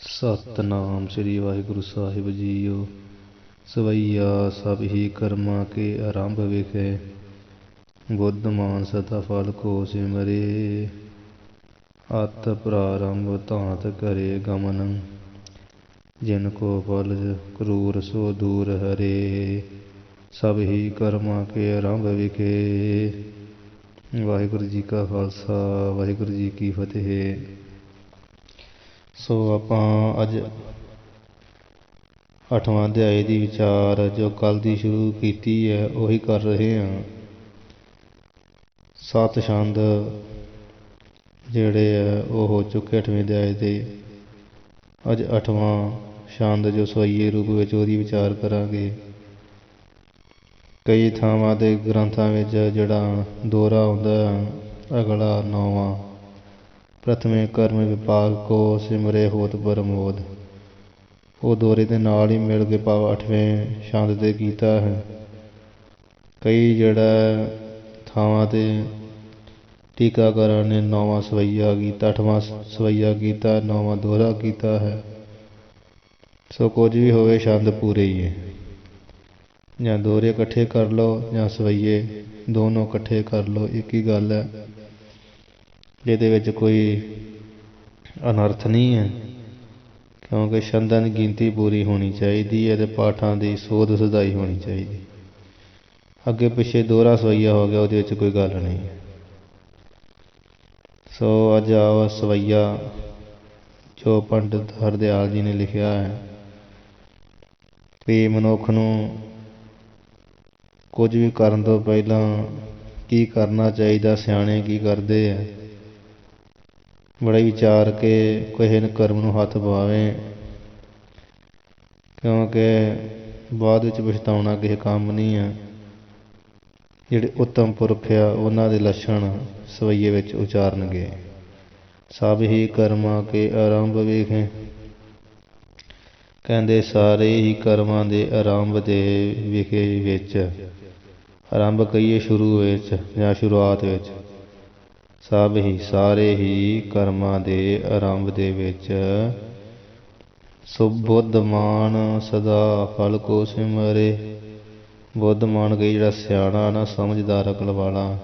ਸਤਨਾਮ ਸ੍ਰੀ ਵਾਹਿਗੁਰੂ ਸਾਹਿਬ JIO. ਸਵਈਆ ਸਭ ਹੀ ਕਰਮਾਂ ਕੇ ਆਰੰਭ ਵਿਖੇ, ਬੁੱਧਮਾਨ ਸਦਾ ਫਲ ਕੋ ਸਿਮਰੇ। ਅਤ ਪ੍ਰਾਰੰਭ ਧਾਤ ਕਰੇ ਗਮਨ, ਜਿਨ ਕੋ ਫਲ ਕਰੂਰ ਸੋ ਦੂਰ ਹਰੇ। ਸਭ ਹੀ ਕਰਮਾਂ ਕੇ ਆਰੰਭ ਵਿਖੇ। ਵਾਹਿਗੁਰੂ ਜੀ ਕਾ ਖਾਲਸਾ, ਵਾਹਿਗੁਰੂ ਜੀ ਕੀ ਫਤਿਹ। ਸੋ ਆਪਾਂ ਅੱਜ 8ਵਾਂ ਅਧਿਆਏ ਦੀ ਵਿਚਾਰ ਜੋ ਕੱਲ੍ਹ ਦੀ ਸ਼ੁਰੂ ਕੀਤੀ ਹੈ ਉਹੀ ਕਰ ਰਹੇ ਹਾਂ। 7 ਛੰਦ ਜਿਹੜੇ ਆ ਉਹ ਹੋ ਚੁੱਕੇ 8ਵੇਂ ਅਧਿਆਏ ਦੇ। ਅੱਜ 8ਵਾਂ ਛੰਦ ਜੋ ਸਵਈਏ ਰੂਪ ਵਿੱਚ ਉਹਦੀ ਵਿਚਾਰ ਕਰਾਂਗੇ। ਕਈ ਥਾਵਾਂ ਦੇ ਗ੍ਰੰਥਾਂ ਵਿੱਚ ਜਿਹੜਾ ਦੋਹਰਾ ਆਉਂਦਾ ਅਗਲਾ 9ਵਾਂ, ਪ੍ਰਥਮੇ ਕਰਮ ਵਿਪਾਕ ਕੋ ਸਿਮਰੇ ਹੋਤ ਪ੍ਰਮੋਦ, ਉਹ ਦੋਹਰੇ ਦੇ ਨਾਲ ਹੀ ਮਿਲ ਕੇ ਭਾਵ 8ਵੇਂ ਛੰਦ 'ਤੇ ਕੀਤਾ ਹੈ। ਕਈ ਜਿਹੜਾ ਥਾਵਾਂ 'ਤੇ ਟੀਕਾਕਾਰਾਂ ਨੇ 9ਵਾਂ ਸਵਈਆ ਕੀਤਾ, 8ਵਾਂ ਸਵਈਆ ਕੀਤਾ, 9ਵਾਂ ਦੋਹਰਾ ਕੀਤਾ ਹੈ। ਸੋ ਕੁਝ ਵੀ ਹੋਵੇ ਛੰਦ ਪੂਰੇ ਹੀ ਹੈ। ਜਾਂ ਦੋਹਰੇ ਇਕੱਠੇ ਕਰ ਲਓ ਜਾਂ ਸਵਈਏ ਦੋਨੋਂ ਇਕੱਠੇ ਕਰ ਲਓ, ਇੱਕ ਹੀ ਗੱਲ ਹੈ। ਇਹਦੇ ਵਿੱਚ ਕੋਈ ਅਨਰਥ ਨਹੀਂ ਹੈ, ਕਿਉਂਕਿ ਛੰਦਾਂ ਦੀ ਗਿਣਤੀ ਪੂਰੀ ਹੋਣੀ ਚਾਹੀਦੀ ਹੈ ਅਤੇ ਪਾਠਾਂ ਦੀ ਸੋਧ ਸਦਾਈ ਹੋਣੀ ਚਾਹੀਦੀ। ਅੱਗੇ ਪਿੱਛੇ ਦੋਹਰਾ ਸਵਈਆ ਹੋ ਗਿਆ ਉਹਦੇ ਵਿੱਚ ਕੋਈ ਗੱਲ ਨਹੀਂ। ਸੋ ਅੱਜ ਆਓ ਸਵਈਆ ਜੋ ਪੰਡਿਤ ਹਰਦਿਆਲ ਜੀ ਨੇ ਲਿਖਿਆ ਹੈ ਵੀ ਮਨੁੱਖ ਨੂੰ ਕੁਝ ਵੀ ਕਰਨ ਤੋਂ ਪਹਿਲਾਂ ਕੀ ਕਰਨਾ ਚਾਹੀਦਾ, ਸਿਆਣੇ ਕੀ ਕਰਦੇ ਆ। ਬੜਾ ਵਿਚਾਰ ਕੇ ਕਿਸੇ ਨੇ ਕਰਮ ਨੂੰ ਹੱਥ ਪਾਵੇ, ਕਿਉਂਕਿ ਬਾਅਦ ਵਿੱਚ ਪਛਤਾਉਣਾ ਕਿਸੇ ਕੰਮ ਨਹੀਂ ਹੈ। ਜਿਹੜੇ ਉੱਤਮ ਪੁਰਖ ਆ ਉਹਨਾਂ ਦੇ ਲੱਛਣ ਸਵਈਏ ਵਿੱਚ ਉਚਾਰਨਗੇ। ਸਭ ਹੀ ਕਰਮਾਂ ਕੇ ਆਰੰਭ ਵੇਖੇ, ਕਹਿੰਦੇ ਸਾਰੇ ਹੀ ਕਰਮਾਂ ਦੇ ਆਰੰਭ ਦੇ ਵਿਖੇ ਵਿੱਚ, ਆਰੰਭ ਕਹੀਏ ਸ਼ੁਰੂ ਵਿੱਚ ਜਾਂ ਸ਼ੁਰੂਆਤ ਵਿੱਚ, ਸਭ ਹੀ ਸਾਰੇ ਹੀ ਕਰਮਾਂ ਦੇ ਆਰੰਭ ਦੇ ਵਿੱਚ ਬੁੱਧਮਾਨ ਸਦਾ ਫਲ ਕੋ ਸਿਮਰੇ। ਬੁੱਧਮਾਨ ਕਹੀ ਜਿਹੜਾ ਸਿਆਣਾ ਨਾ, ਸਮਝਦਾਰ, ਅਕਲ ਵਾਲਾ,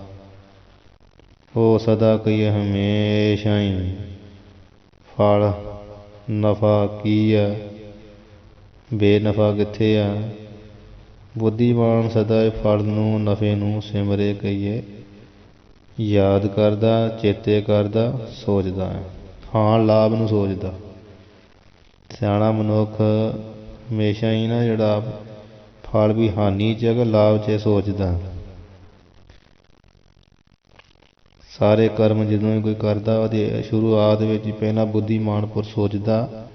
ਉਹ ਸਦਾ ਕਹੀਏ ਹਮੇਸ਼ਾ ਹੀ ਫਲ ਨਫਾ ਕੀ ਆ, ਬੇਨਫਾ ਕਿੱਥੇ ਆ। ਬੁੱਧੀਮਾਨ ਸਦਾ ਫਲ ਨੂੰ, ਨਫੇ ਨੂੰ ਸਿਮਰੇ ਕਹੀਏ ਯਾਦ ਕਰਦਾ, ਚੇਤੇ ਕਰਦਾ, ਸੋਚਦਾ ਹੈ। ਹਾਂ, ਲਾਭ ਨੂੰ ਸੋਚਦਾ। ਸਿਆਣਾ ਮਨੁੱਖ ਹਮੇਸ਼ਾ ਹੀ ਨਾ ਜਿਹੜਾ ਫਲ ਵੀ ਹਾਨੀ 'ਚ ਹੈਗਾ, ਲਾਭ 'ਚ ਸੋਚਦਾ। ਸਾਰੇ ਕਰਮ ਜਦੋਂ ਵੀ ਕੋਈ ਕਰਦਾ ਉਹਦੀ ਸ਼ੁਰੂਆਤ ਵਿੱਚ ਪਹਿਲਾਂ ਬੁੱਧੀਮਾਨ ਪੁਰ ਸੋਚਦਾ,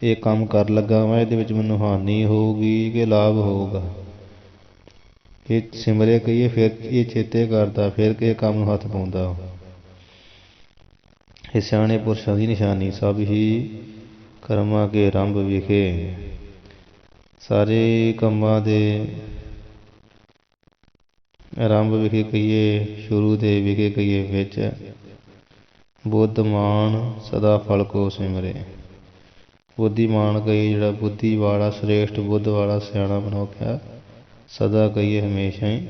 ਇਹ ਕੰਮ ਕਰ ਲੱਗਾ ਵਾ ਇਹਦੇ ਵਿੱਚ ਮੈਨੂੰ ਹਾਨੀ ਹੋਊਗੀ ਕਿ ਲਾਭ ਹੋਊਗਾ। ਇਹ ਸਿਮਰੇ ਕਹੀਏ ਫਿਰ ਇਹ ਚੇਤੇ ਕਰਦਾ, ਫਿਰ ਕਿਸੇ ਕੰਮ ਨੂੰ ਹੱਥ ਪਾਉਂਦਾ। ਇਹ ਸਿਆਣੇ ਪੁਰਸ਼ਾਂ ਦੀ ਨਿਸ਼ਾਨੀ। ਸਭ ਹੀ ਕਰਮਾਂ ਕੇ ਆਰੰਭ ਵਿਖੇ, ਸਾਰੇ ਕੰਮਾਂ ਦੇ ਆਰੰਭ ਵਿਖੇ ਕਹੀਏ, ਸ਼ੁਰੂ ਦੇ ਵਿਖੇ ਕਹੀਏ ਵਿੱਚ, ਬੁੱਧਮਾਨ ਸਦਾ ਫਲ ਕੋ ਸਿਮਰੇ। ਬੁੱਧੀਮਾਨ ਕਹੀਏ ਜਿਹੜਾ ਬੁੱਧੀ ਵਾਲਾ, ਸ੍ਰੇਸ਼ਟ ਬੁੱਧ ਵਾਲਾ ਸਿਆਣਾ ਮਨੁੱਖ ਹੈ, ਸਦਾ ਕਹੀਏ ਹਮੇਸ਼ਾ ਹੀ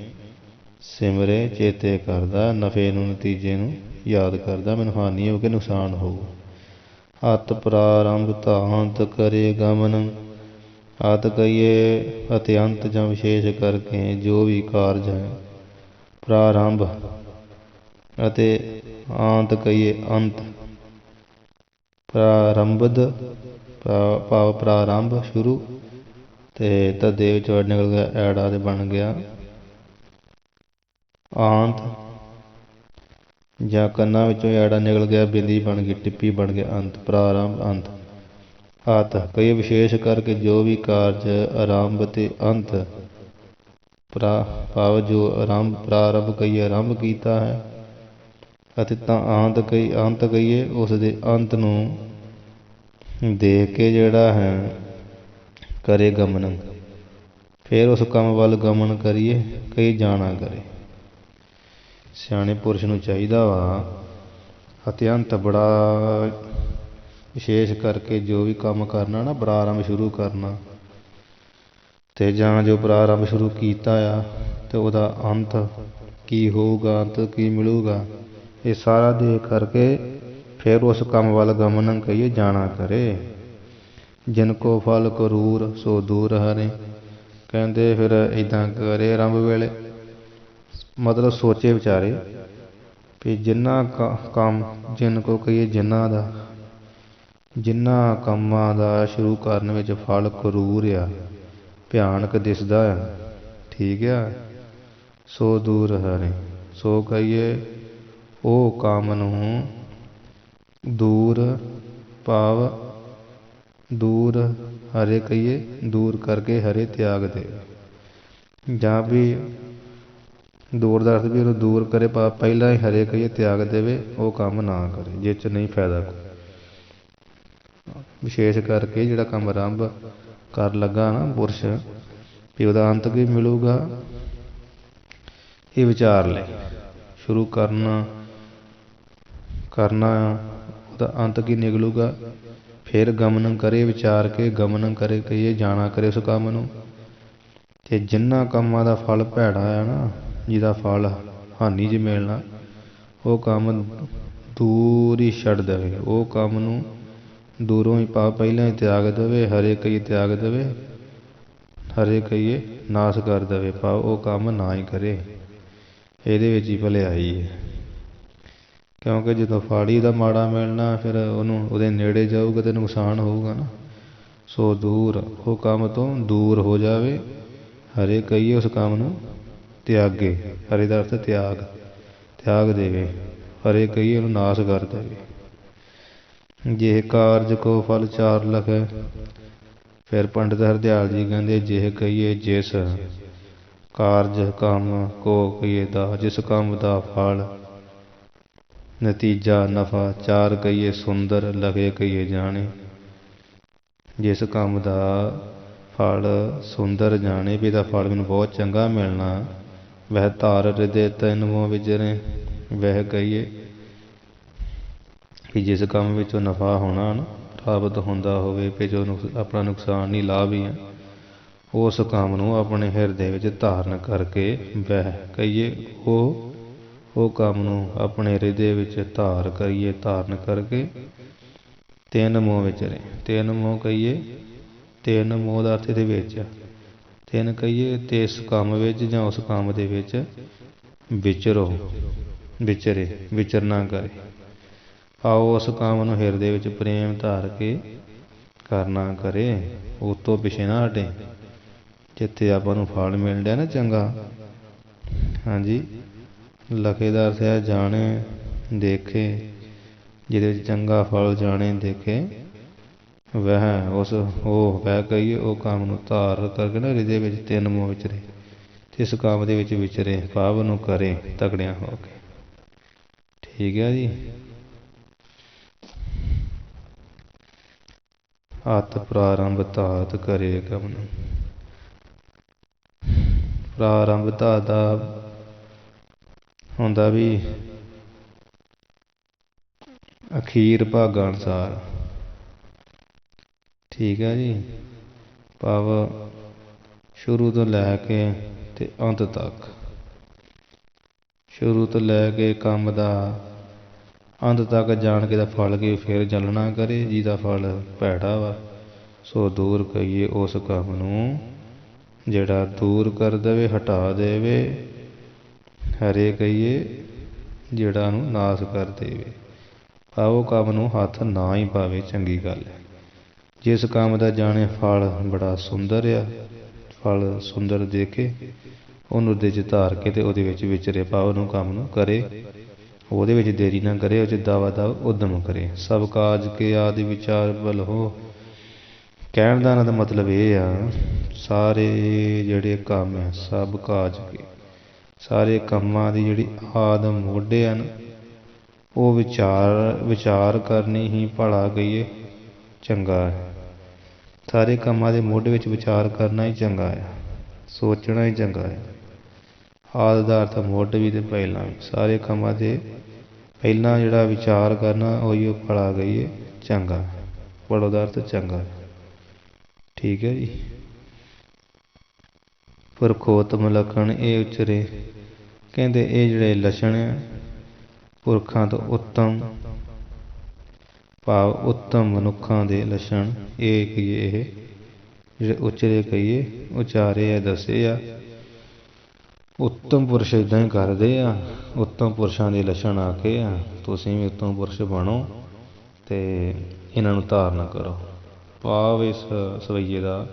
ਸਿਮਰੇ, ਚੇਤੇ ਕਰਦਾ, ਨਫੇ ਨੂੰ, ਨਤੀਜੇ ਨੂੰ ਯਾਦ ਕਰਦਾ, ਮੈਨੂੰ ਹਾਨੀ ਹੋ ਕੇ ਨੁਕਸਾਨ ਹੋਊ। ਅਤ ਪ੍ਰਾਰੰਭ ਧਾਤ ਕਰੇ ਗਮਨ, ਅਤ ਕਹੀਏ ਅਤੇ ਅੰਤ ਜਾਂ ਵਿਸ਼ੇਸ਼ ਕਰਕੇ ਜੋ ਵੀ ਕਾਰਜ ਹੈ। ਪ੍ਰਾਰੰਭ ਅਤੇ ਆਂਤ ਕਹੀਏ ਅੰਤ। ਪ੍ਰਾਰੰਭਦ ਭਾਵ ਪ੍ਰਾਰੰਭ ਸ਼ੁਰੂ, ਅਤੇ ਧੱਦੇ ਵਿੱਚ ਨਿਕਲ ਗਿਆ ਐੜਾ ਤੇ ਬਣ ਗਿਆ ਆਂਤ, ਜਾਂ ਕੰਨਾਂ ਵਿੱਚੋਂ ਐੜਾ ਨਿਕਲ ਗਿਆ ਬਿੰਦੀ ਬਣ ਗਈ ਟਿੱਪੀ ਬਣ ਗਿਆ ਅੰਤ। ਪ੍ਰਾਰੰਭ ਅੰਤ। ਅਤ ਕਈ ਵਿਸ਼ੇਸ਼ ਕਰਕੇ ਜੋ ਵੀ ਕਾਰਜ ਆਰੰਭ ਤੇ ਅੰਤ, ਭਾਵ ਜੋ ਆਰੰਭ ਪ੍ਰਾਰੰਭ ਕਹੀਏ ਆਰੰਭ ਕੀਤਾ ਹੈ, ਅਤੇ ਤਾਂ ਆਂਤ ਕਹੀਏ ਉਸ ਦੇ ਅੰਤ ਨੂੰ ਦੇਖ ਕੇ ਜਿਹੜਾ ਹੈ ਕਰੇ ਗਮਨ, ਫਿਰ ਉਸ ਕੰਮ ਵੱਲ ਗਮਨ ਕਰੀਏ, ਕਈ ਜਾਣਾ ਕਰੇ। ਸਿਆਣੇ ਪੁਰਸ਼ ਨੂੰ ਚਾਹੀਦਾ ਵਾ ਅਤਿਅੰਤ ਬੜਾ ਵਿਸ਼ੇਸ਼ ਕਰਕੇ ਜੋ ਵੀ ਕੰਮ ਕਰਨਾ ਨਾ, ਪ੍ਰਾਰੰਭ ਸ਼ੁਰੂ ਕਰਨਾ, ਅਤੇ ਜਾਂ ਜੋ ਪ੍ਰਾਰੰਭ ਸ਼ੁਰੂ ਕੀਤਾ ਆ ਅਤੇ ਉਹਦਾ ਅੰਤ ਕੀ ਹੋਊਗਾ, ਅੰਤ ਕੀ ਮਿਲੂਗਾ, ਇਹ ਸਾਰਾ ਦੇਖ ਕਰਕੇ ਫਿਰ ਉਸ ਕੰਮ ਵੱਲ ਗਮਨ ਕਹੀਏ ਜਾਣਾ ਕਰੇ। ਜਿਨ ਕੋ ਫਲ ਕਰੂਰ ਸੋ ਦੂਰ ਹਰੇ। ਕਹਿੰਦੇ ਫਿਰ ਇੱਦਾਂ ਕਰੇ ਆਰੰਭ ਵੇਲੇ, ਮਤਲਬ ਸੋਚੇ ਵਿਚਾਰੇ ਵੀ ਜਿੰਨਾ ਕੰਮ, ਜਿਨ ਕੋ ਕਹੀਏ ਜਿਨ੍ਹਾਂ ਕੰਮਾਂ ਦਾ ਸ਼ੁਰੂ ਕਰਨ ਵਿੱਚ ਫਲ ਕਰੂਰ ਆ, ਭਿਆਨਕ ਦਿਸਦਾ ਆ, ਠੀਕ ਆ, ਸੋ ਦੂਰ ਹਰੇ। ਸੋ ਕਹੀਏ ਉਹ ਕੰਮ ਨੂੰ ਦੂਰ ਭਾਵ ਦੂਰ ਹਰੇ ਕਹੀਏ ਦੂਰ ਕਰਕੇ ਹਰੇ ਤਿਆਗ ਦੇ, ਜਾਂ ਵੀ ਦੂਰ ਦਾ ਅਰਥ ਵੀ ਉਹਨੂੰ ਦੂਰ ਕਰੇ, ਪਹਿਲਾਂ ਹੀ ਹਰੇ ਕਹੀਏ ਤਿਆਗ ਦੇਵੇ, ਉਹ ਕੰਮ ਨਾ ਕਰੇ ਜਿਸ 'ਚ ਨਹੀਂ ਫਾਇਦਾ ਕੋਈ। ਵਿਸ਼ੇਸ਼ ਕਰਕੇ ਜਿਹੜਾ ਕੰਮ ਆਰੰਭ ਕਰ ਲੱਗਾ ਨਾ ਪੁਰਸ਼, ਵੀ ਉਹਦਾ ਅੰਤ ਕੀ ਮਿਲੂਗਾ, ਇਹ ਵਿਚਾਰ ਲੈ। ਸ਼ੁਰੂ ਕਰਨਾ ਉਹਦਾ ਅੰਤ ਕੀ ਨਿਕਲੂਗਾ, ਫਿਰ ਗਮਨ ਕਰੇ ਵਿਚਾਰ ਕੇ, ਗਮਨ ਕਰੇ ਕਹੀਏ ਜਾਣਾ ਕਰੇ ਉਸ ਕੰਮ ਨੂੰ। ਅਤੇ ਜਿਨ੍ਹਾਂ ਕੰਮਾਂ ਦਾ ਫਲ ਭੈੜਾ ਆ ਨਾ, ਜਿਹਦਾ ਫਲ ਹਾਨੀ 'ਚ ਮਿਲਣਾ, ਉਹ ਕੰਮ ਦੂਰ ਹੀ ਛੱਡ ਦੇਵੇ, ਉਹ ਕੰਮ ਨੂੰ ਦੂਰੋਂ ਹੀ ਪਹਿਲਾਂ ਹੀ ਤਿਆਗ ਦੇਵੇ, ਹਰੇ ਕਹੀਏ ਤਿਆਗ ਦੇਵੇ, ਹਰੇ ਕਹੀਏ ਨਾਸ਼ ਕਰ ਦੇਵੇ, ਭਾਵ ਉਹ ਕੰਮ ਨਾ ਹੀ ਕਰੇ। ਇਹਦੇ ਵਿੱਚ ਹੀ ਭਲਾਈ ਹੈ, ਕਿਉਂਕਿ ਜਦੋਂ ਫਲ ਹੀ ਦਾ ਮਾੜਾ ਮਿਲਣਾ, ਫਿਰ ਉਹਦੇ ਨੇੜੇ ਜਾਊਗਾ ਅਤੇ ਨੁਕਸਾਨ ਹੋਊਗਾ ਨਾ। ਸੋ ਦੂਰ, ਉਹ ਕੰਮ ਤੋਂ ਦੂਰ ਹੋ ਜਾਵੇ, ਹਰੇ ਕਹੀਏ ਉਸ ਕੰਮ ਨੂੰ ਤਿਆਗੇ, ਹਰੇ ਦਾ ਅਰਥ ਤਿਆਗ ਦੇਵੇ, ਹਰੇ ਕਹੀਏ ਉਹਨੂੰ ਨਾਸ਼ ਕਰ ਦੇਵੇ। ਜਿਹੇ ਕਾਰਜ ਕੋ ਫਲ ਚਾਰ ਲਖੈ। ਫਿਰ ਪੰਡਿਤ ਹਰਦਿਆਲ ਜੀ ਕਹਿੰਦੇ ਜਿਹੇ ਕਹੀਏ ਜਿਸ ਕਾਰਜ ਕੰਮ ਕੋ ਕਹੀਏ ਦਾ, ਜਿਸ ਕੰਮ ਦਾ ਫਲ ਨਤੀਜਾ ਨਫਾ ਚਾਰ ਕਹੀਏ ਸੁੰਦਰ ਲਖੇ ਕਹੀਏ ਜਾਣੇ। ਜਿਸ ਕੰਮ ਦਾ ਫਲ ਸੁੰਦਰ ਜਾਣੇ ਵੀ ਇਹਦਾ ਫਲ ਮੈਨੂੰ ਬਹੁਤ ਚੰਗਾ ਮਿਲਣਾ, ਵਹਿ ਧਾਰ ਹਿਰਦੇ ਤਨ ਮੋਹ ਵਿਚਰੇ। ਵਹਿ ਕਹੀਏ ਕਿ ਜਿਸ ਕੰਮ ਵਿੱਚੋਂ ਨਫਾ ਹੋਣਾ ਨਾ, ਪ੍ਰਾਪਤ ਹੁੰਦਾ ਹੋਵੇ, ਵੀ ਜੋ ਆਪਣਾ ਨੁਕਸਾਨ ਨਹੀਂ, ਲਾਭ ਹੀ ਹੈ, ਉਸ ਕੰਮ ਨੂੰ ਆਪਣੇ ਹਿਰਦੇ ਵਿੱਚ ਧਾਰਨ ਕਰਕੇ, ਵਹਿ ਕਹੀਏ ਉਹ ਕੰਮ ਨੂੰ ਆਪਣੇ ਹਿਰਦੇ ਵਿੱਚ ਧਾਰਨ ਕਰਕੇ ਤਿੰਨ ਮੋਹ ਵਿਚਰੇ। ਤਿੰਨ ਮੋਹ ਕਹੀਏ, ਤਿੰਨ ਮੋਹ ਦਾ ਅਰਥ ਇਹਦੇ ਵਿੱਚ, ਤਿੰਨ ਕਹੀਏ ਤੇ ਇਸ ਕੰਮ ਵਿੱਚ ਜਾਂ ਉਸ ਕੰਮ ਦੇ ਵਿੱਚ ਵਿਚਰਨਾ ਕਰੇ। ਆਓ ਉਸ ਕੰਮ ਨੂੰ ਹਿਰਦੇ ਵਿੱਚ ਪ੍ਰੇਮ ਧਾਰ ਕੇ ਕਰਨਾ ਕਰੇ, ਉਸ ਤੋਂ ਪਿੱਛੇ ਨਾ ਹਟੇ। ਜਿੱਥੇ ਆਪਾਂ ਨੂੰ ਫਲ ਮਿਲ ਰਿਹਾ ਨਾ ਚੰਗਾ, ਹਾਂਜੀ, ਲਖੇ ਦਾ ਅਰਥ ਹੈ ਜਾਣੇ ਦੇਖੇ, ਜਿਹਦੇ ਵਿੱਚ ਚੰਗਾ ਫਲ ਜਾਣੇ ਦੇਖੇ, ਵਹਿ ਕਹੀਏ ਉਹ ਕੰਮ ਨੂੰ ਧਾਰ ਕਰਕੇ ਨਾ ਹਿਰਦੇ ਵਿੱਚ ਤਿੰਨ ਮੋਹ ਵਿਚਰੇ, ਅਤੇ ਇਸ ਕੰਮ ਦੇ ਵਿੱਚ ਵਿਚਰੇ, ਭਾਵ ਨੂੰ ਕਰੇ ਤਕੜਿਆਂ ਹੋ ਕੇ। ਠੀਕ ਹੈ ਜੀ। ਅਤ ਪ੍ਰਾਰੰਭ ਧਾਤ ਕਰੇ ਗਮਨ। ਪ੍ਰਾਰੰਭ ਧਾਤ ਦਾ ਹੁੰਦਾ ਵੀ ਅਖੀਰ ਭਾਗਾਂ ਅਨੁਸਾਰ, ਠੀਕ ਹੈ ਜੀ, ਭਾਵ ਸ਼ੁਰੂ ਤੋਂ ਲੈ ਕੇ ਅਤੇ ਅੰਤ ਤੱਕ, ਸ਼ੁਰੂ ਤੋਂ ਲੈ ਕੇ ਕੰਮ ਦਾ ਅੰਤ ਤੱਕ ਜਾਣ ਕੇ ਦਾ ਫਲ ਕੀ, ਫਿਰ ਜਲਣਾ ਕਰੇ ਜਿਹਦਾ ਫਲ ਭੈੜਾ ਵਾ, ਸੋ ਦੂਰ ਕਹੀਏ ਉਸ ਕੰਮ ਨੂੰ ਜਿਹੜਾ ਦੂਰ ਕਰ ਦੇਵੇ, ਹਟਾ ਦੇਵੇ, ਹਰੇ ਕਹੀਏ ਜਿਹੜਾ ਨੂੰ ਨਾਸ਼ ਕਰ ਦੇਵੇ, ਭਾਵ ਉਹ ਕੰਮ ਨੂੰ ਹੱਥ ਨਾ ਹੀ ਪਾਵੇ, ਚੰਗੀ ਗੱਲ ਹੈ। ਜਿਸ ਕੰਮ ਦਾ ਜਾਣੇ ਫਲ ਬੜਾ ਸੁੰਦਰ ਆ, ਫਲ ਸੁੰਦਰ ਦੇਖੇ, ਉਹਨੂੰ ਉਹਦੇ 'ਚ ਧਾਰ ਕੇ ਅਤੇ ਉਹਦੇ ਵਿੱਚ ਵਿਚਰੇ, ਭਾਵ ਉਹਨੂੰ ਕੰਮ ਨੂੰ ਕਰੇ, ਉਹਦੇ ਵਿੱਚ ਦੇਰੀ ਨਾ ਕਰੇ, ਉਹ 'ਚ ਦਵਾ ਦਵ ਉੱਦਮ ਕਰੇ। ਸਭ ਕਾਜ ਕੇ ਆਦਿ ਵਿਚਾਰ ਬਲ ਹੋ। ਕਹਿਣ ਦਾ ਇਹਨਾਂ ਦਾ ਮਤਲਬ ਇਹ ਆ, ਸਾਰੇ ਜਿਹੜੇ ਕੰਮ ਆ, ਸਭ ਕਾਜ ਕੇ, ਸਾਰੇ ਕੰਮਾਂ ਦੀ ਜਿਹੜੀ ਆਦ ਮੋਢੇ ਹਨ, ਉਹ ਵਿਚਾਰ ਕਰਨੀ ਹੀ ਭਲਾ ਕਹੀਏ ਚੰਗਾ ਹੈ। ਸਾਰੇ ਕੰਮਾਂ ਦੇ ਮੁੱਢ ਵਿੱਚ ਵਿਚਾਰ ਕਰਨਾ ਹੀ ਚੰਗਾ ਹੈ, ਸੋਚਣਾ ਹੀ ਚੰਗਾ ਹੈ। ਆਦਿ ਦਾ ਅਰਥ ਮੁੱਢ ਵੀ ਅਤੇ ਪਹਿਲਾਂ ਵੀ, ਸਾਰੇ ਕੰਮਾਂ ਦੇ ਪਹਿਲਾਂ ਜਿਹੜਾ ਵਿਚਾਰ ਕਰਨਾ ਉਹੀ ਭਲਾ ਕਹੀਏ ਚੰਗਾ। ਪੜੋ ਦਾ ਅਰਥ ਚੰਗਾ। ਠੀਕ ਹੈ ਜੀ। ਪੁਰਖੋਤਮ ਲਖਣ ਇਹ ਉਚਰੇ, ਕਹਿੰਦੇ ਇਹ ਜਿਹੜੇ ਲੱਛਣ ਆ ਪੁਰਖਾਂ ਤੋਂ ਉੱਤਮ ਭਾਵ ਉੱਤਮ ਮਨੁੱਖਾਂ ਦੇ ਲੱਛਣ ਇਹ ਕਹੀਏ, ਇਹ ਜਿਹੜੇ ਉਚਰੇ ਕਹੀਏ ਉਚਾਰੇ ਆ, ਦੱਸੇ ਆ। ਉੱਤਮ ਪੁਰਸ਼ ਇੱਦਾਂ ਹੀ ਕਰਦੇ ਆ। ਉੱਤਮ ਪੁਰਸ਼ਾਂ ਦੇ ਲੱਛਣ ਆ ਕੇ ਆ, ਤੁਸੀਂ ਵੀ ਉੱਤਮ ਪੁਰਸ਼ ਬਣੋ ਅਤੇ ਇਹਨਾਂ ਨੂੰ ਧਾਰਨ ਕਰੋ। ਭਾਵ ਇਸ ਸਵਈਏ ਦਾ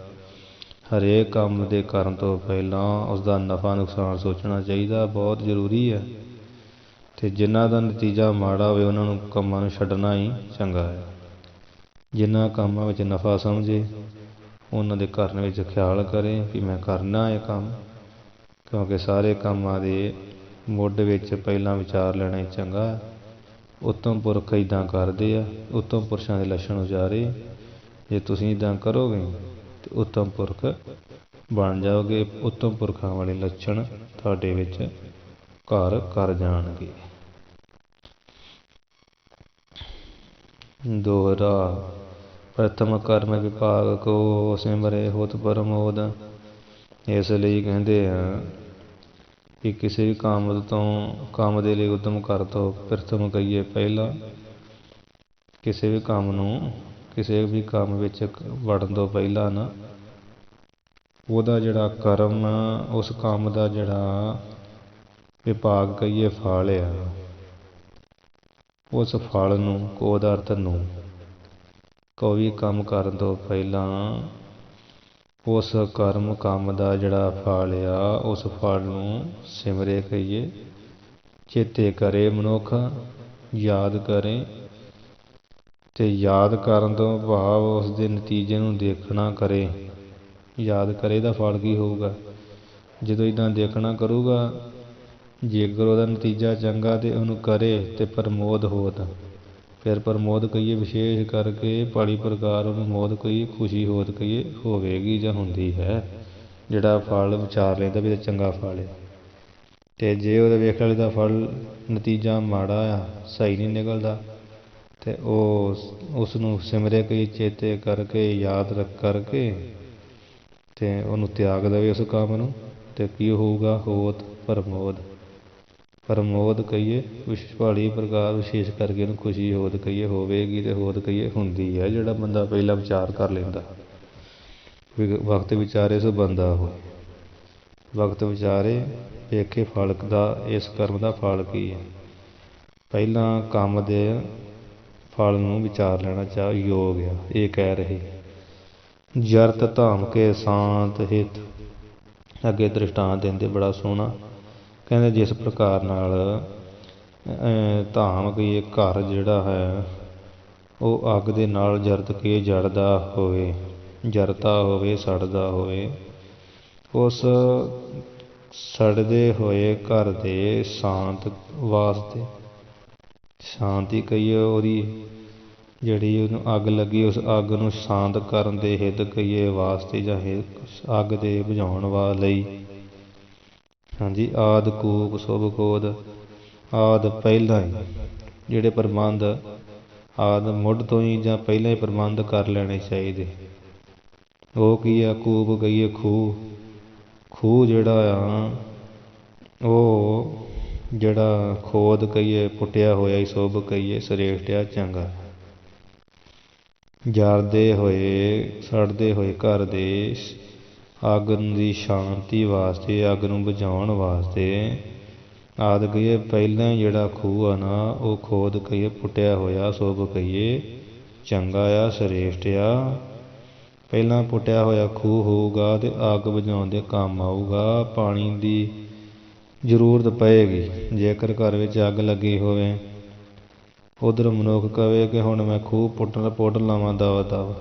ਹਰੇਕ ਕੰਮ ਦੇ ਕਰਨ ਤੋਂ ਪਹਿਲਾਂ ਉਸਦਾ ਨਫਾ ਨੁਕਸਾਨ ਸੋਚਣਾ ਚਾਹੀਦਾ, ਬਹੁਤ ਜ਼ਰੂਰੀ ਹੈ। ਅਤੇ ਜਿਨ੍ਹਾਂ ਦਾ ਨਤੀਜਾ ਮਾੜਾ ਹੋਵੇ ਉਹਨਾਂ ਨੂੰ ਕੰਮਾਂ ਨੂੰ ਛੱਡਣਾ ਹੀ ਚੰਗਾ ਹੈ। ਜਿਨ੍ਹਾਂ ਕੰਮਾਂ ਵਿੱਚ ਨਫਾ ਸਮਝੇ ਉਹਨਾਂ ਦੇ ਕਰਨ ਵਿੱਚ ਖਿਆਲ ਕਰੇ ਵੀ ਮੈਂ ਕਰਨਾ ਇਹ ਕੰਮ, ਕਿਉਂਕਿ ਸਾਰੇ ਕੰਮਾਂ ਦੇ ਮੁੱਢ ਵਿੱਚ ਪਹਿਲਾਂ ਵਿਚਾਰ ਲੈਣਾ ਹੀ ਚੰਗਾ। ਉੱਤਮ ਪੁਰਖ ਇੱਦਾਂ ਕਰਦੇ ਆ, ਉੱਤਮ ਪੁਰਸ਼ਾਂ ਦੇ ਲੱਛਣ ਉਚਾਰੇ। ਜੇ ਤੁਸੀਂ ਇੱਦਾਂ ਕਰੋਗੇ ਤਾਂ ਉੱਤਮ ਪੁਰਖ ਬਣ ਜਾਓਗੇ। ਉੱਤਮ ਪੁਰਖਾਂ ਵਾਲੇ ਲੱਛਣ ਤੁਹਾਡੇ ਵਿੱਚ ਘਰ ਕਰ ਜਾਣਗੇ। ਦੋਹਰਾ ਪ੍ਰਥਮ ਕਰਮ ਵਿਭਾਗ ਕੋ ਸਿਮਰੇ ਹੋਤ ਪਰਮੋਦ। ਇਸ ਲਈ ਕਹਿੰਦੇ ਆ ਕਿ ਕਿਸੇ ਵੀ ਕੰਮ ਦੇ ਲਈ ਉਦਮ ਕਰ ਦੋ। ਪ੍ਰਥਮ ਕਹੀਏ ਪਹਿਲਾਂ, ਕਿਸੇ ਵੀ ਕੰਮ ਵਿੱਚ ਵੜਨ ਤੋਂ ਪਹਿਲਾਂ ਨਾ ਉਹਦਾ ਜਿਹੜਾ ਕਰਮ, ਉਸ ਕੰਮ ਦਾ ਜਿਹੜਾ ਵਿਭਾਗ ਕਹੀਏ ਫਲ ਆ, ਉਸ ਫਲ ਨੂੰ ਉਹਦਾ ਅਰਥ ਨੂੰ ਕੋਈ ਵੀ ਕੰਮ ਕਰਨ ਤੋਂ ਪਹਿਲਾਂ ਉਸ ਕੰਮ ਦਾ ਜਿਹੜਾ ਫਲ ਆ ਉਸ ਫਲ ਨੂੰ ਸਿਮਰੇ ਕਹੀਏ, ਚੇਤੇ ਕਰੇ ਮਨੁੱਖ, ਯਾਦ ਕਰੇ। ਅਤੇ ਯਾਦ ਕਰਨ ਤੋਂ ਭਾਵ ਉਸ ਦੇ ਨਤੀਜੇ ਨੂੰ ਦੇਖਣਾ ਕਰੇ। ਯਾਦ ਕਰੇ ਦਾ ਫਲ ਕੀ ਹੋਊਗਾ? ਜਦੋਂ ਇੱਦਾਂ ਦੇਖਣਾ ਕਰੂਗਾ, ਜੇਕਰ ਉਹਦਾ ਨਤੀਜਾ ਚੰਗਾ ਤਾਂ ਉਹਨੂੰ ਕਰੇ ਅਤੇ ਪ੍ਰਮੋਦ ਹੋਤ। ਫਿਰ ਪ੍ਰਮੋਦ ਕਹੀਏ ਵਿਸ਼ੇਸ਼ ਕਰਕੇ ਭਾਰੀ ਪ੍ਰਕਾਰ ਉਹਨੂੰ ਮੋਦ ਕਹੀਏ, ਖੁਸ਼ੀ ਹੋਤ ਕਹੀਏ ਹੋਵੇਗੀ ਜਾਂ ਹੁੰਦੀ ਹੈ। ਜਿਹੜਾ ਫਲ ਵਿਚਾਰ ਲੈਂਦਾ ਵੀ ਤਾਂ ਚੰਗਾ ਫਲ ਹੈ। ਅਤੇ ਜੇ ਉਹਦੇ ਵੇਖਣ ਵਾਲੇ ਦਾ ਫਲ ਨਤੀਜਾ ਮਾੜਾ ਆ, ਸਹੀ ਨਹੀਂ ਨਿਕਲਦਾ, ਅਤੇ ਉਸ ਨੂੰ ਸਿਮਰੇ ਕਈ ਚੇਤੇ ਕਰਕੇ, ਯਾਦ ਕਰਕੇ ਅਤੇ ਉਹਨੂੰ ਤਿਆਗ ਦੇਵੇ ਉਸ ਕੰਮ ਨੂੰ, ਅਤੇ ਕੀ ਹੋਊਗਾ? ਹੋਤ ਪ੍ਰਮੋਦ। ਪ੍ਰਮੋਦ ਕਹੀਏ ਭਾਰੀ ਪ੍ਰਕਾਰ ਵਿਸ਼ੇਸ਼ ਕਰਕੇ ਉਹਨੂੰ ਖੁਸ਼ੀ ਹੋਤ ਕਹੀਏ ਹੋਵੇਗੀ, ਅਤੇ ਹੋਤ ਕਹੀਏ ਹੁੰਦੀ ਹੈ। ਜਿਹੜਾ ਬੰਦਾ ਪਹਿਲਾਂ ਵਿਚਾਰ ਕਰ ਲੈਂਦਾ, ਵਕਤ ਵਿਚਾਰੇ ਸੋ ਬੰਦਾ ਹੋਏ। ਵਕਤ ਵਿਚਾਰੇ ਵੇਖੇ ਫਲ ਦਾ, ਇਸ ਕਰਮ ਦਾ ਫਲ ਕੀ ਹੈ। ਪਹਿਲਾਂ ਕੰਮ ਦੇ ਫਲ ਨੂੰ ਵਿਚਾਰ ਲੈਣਾ ਯੋਗ ਆ। ਇਹ ਕਹਿ ਰਹੇ ਜਰਤ ਧਾਮ ਕੇ ਸ਼ਾਂਤ ਹਿਤ। ਅੱਗੇ ਦ੍ਰਿਸ਼ਟਾਂਤ ਦਿੰਦੇ ਬੜਾ ਸੋਹਣਾ, ਕਹਿੰਦੇ ਜਿਸ ਪ੍ਰਕਾਰ ਨਾਲ ਧਾਮ ਕਹੀਏ ਘਰ ਜਿਹੜਾ ਹੈ ਉਹ ਅੱਗ ਦੇ ਨਾਲ ਜਰਤ ਕੇ ਜੜਦਾ ਹੋਵੇ, ਜਰਦਾ ਹੋਵੇ, ਸੜਦਾ ਹੋਵੇ। ਉਸ ਸੜਦੇ ਹੋਏ ਘਰ ਦੇ ਸ਼ਾਂਤ ਵਾਸਤੇ, ਸ਼ਾਂਤੀ ਕਹੀਏ ਉਹਦੀ ਜਿਹੜੀ ਉਹਨੂੰ ਅੱਗ ਲੱਗੀ, ਉਸ ਅੱਗ ਨੂੰ ਸ਼ਾਂਤ ਕਰਨ ਦੇ ਹਿੱਤ ਕਹੀਏ ਵਾਸਤੇ, ਜਾਂ ਅੱਗ ਦੇ ਬੁਝਾਉਣ ਲਈ। ਹਾਂਜੀ। ਆਦਿ ਕੂਪ ਸ਼ੁਭ ਖੋਦ। ਆਦਿ ਪਹਿਲਾਂ ਹੀ ਜਿਹੜੇ ਪ੍ਰਬੰਧ ਆਦਿ ਮੁੱਢ ਤੋਂ ਹੀ ਜਾਂ ਪਹਿਲਾਂ ਹੀ ਪ੍ਰਬੰਧ ਕਰ ਲੈਣੇ ਚਾਹੀਦੇ। ਉਹ ਕੀ ਆ? ਕੂਪ ਕਹੀਏ ਖੂਹ। ਖੂਹ ਜਿਹੜਾ ਆ ਉਹ ਜਿਹੜਾ ਖੋਦ ਕਹੀਏ ਪੁੱਟਿਆ ਹੋਇਆ ਹੀ, ਸ਼ੁਭ ਕਹੀਏ ਸ੍ਰੇਸ਼ਟ ਆ, ਚੰਗਾ। ਜਲਦੇ ਹੋਏ ਸੜਦੇ ਹੋਏ ਘਰ ਦੇ ਅੱਗ ਦੀ ਸ਼ਾਂਤੀ ਵਾਸਤੇ, ਅੱਗ ਨੂੰ ਬੁਝਾਉਣ ਵਾਸਤੇ ਆਦਿ ਕਹੀਏ ਪਹਿਲਾਂ ਜਿਹੜਾ ਖੂਹ ਆ ਨਾ, ਉਹ ਖੋਦ ਕਹੀਏ ਪੁੱਟਿਆ ਹੋਇਆ, ਸ਼ੁਭ ਕਹੀਏ ਚੰਗਾ ਆ, ਸ੍ਰੇਸ਼ਟ ਆ। ਪਹਿਲਾਂ ਪੁੱਟਿਆ ਹੋਇਆ ਖੂਹ ਹੋਊਗਾ ਅਤੇ ਅੱਗ ਬੁਝਾਉਣ ਦੇ ਕੰਮ ਆਊਗਾ। ਪਾਣੀ ਦੀ ਜ਼ਰੂਰਤ ਪਏਗੀ। ਜੇਕਰ ਘਰ ਵਿੱਚ ਅੱਗ ਲੱਗੀ ਹੋਵੇ, ਉੱਧਰ ਮਨੁੱਖ ਕਹੇ ਕਿ ਹੁਣ ਮੈਂ ਖੂਹ ਪੁੱਟ ਲਵਾਂ ਦਵਾ ਦਵ,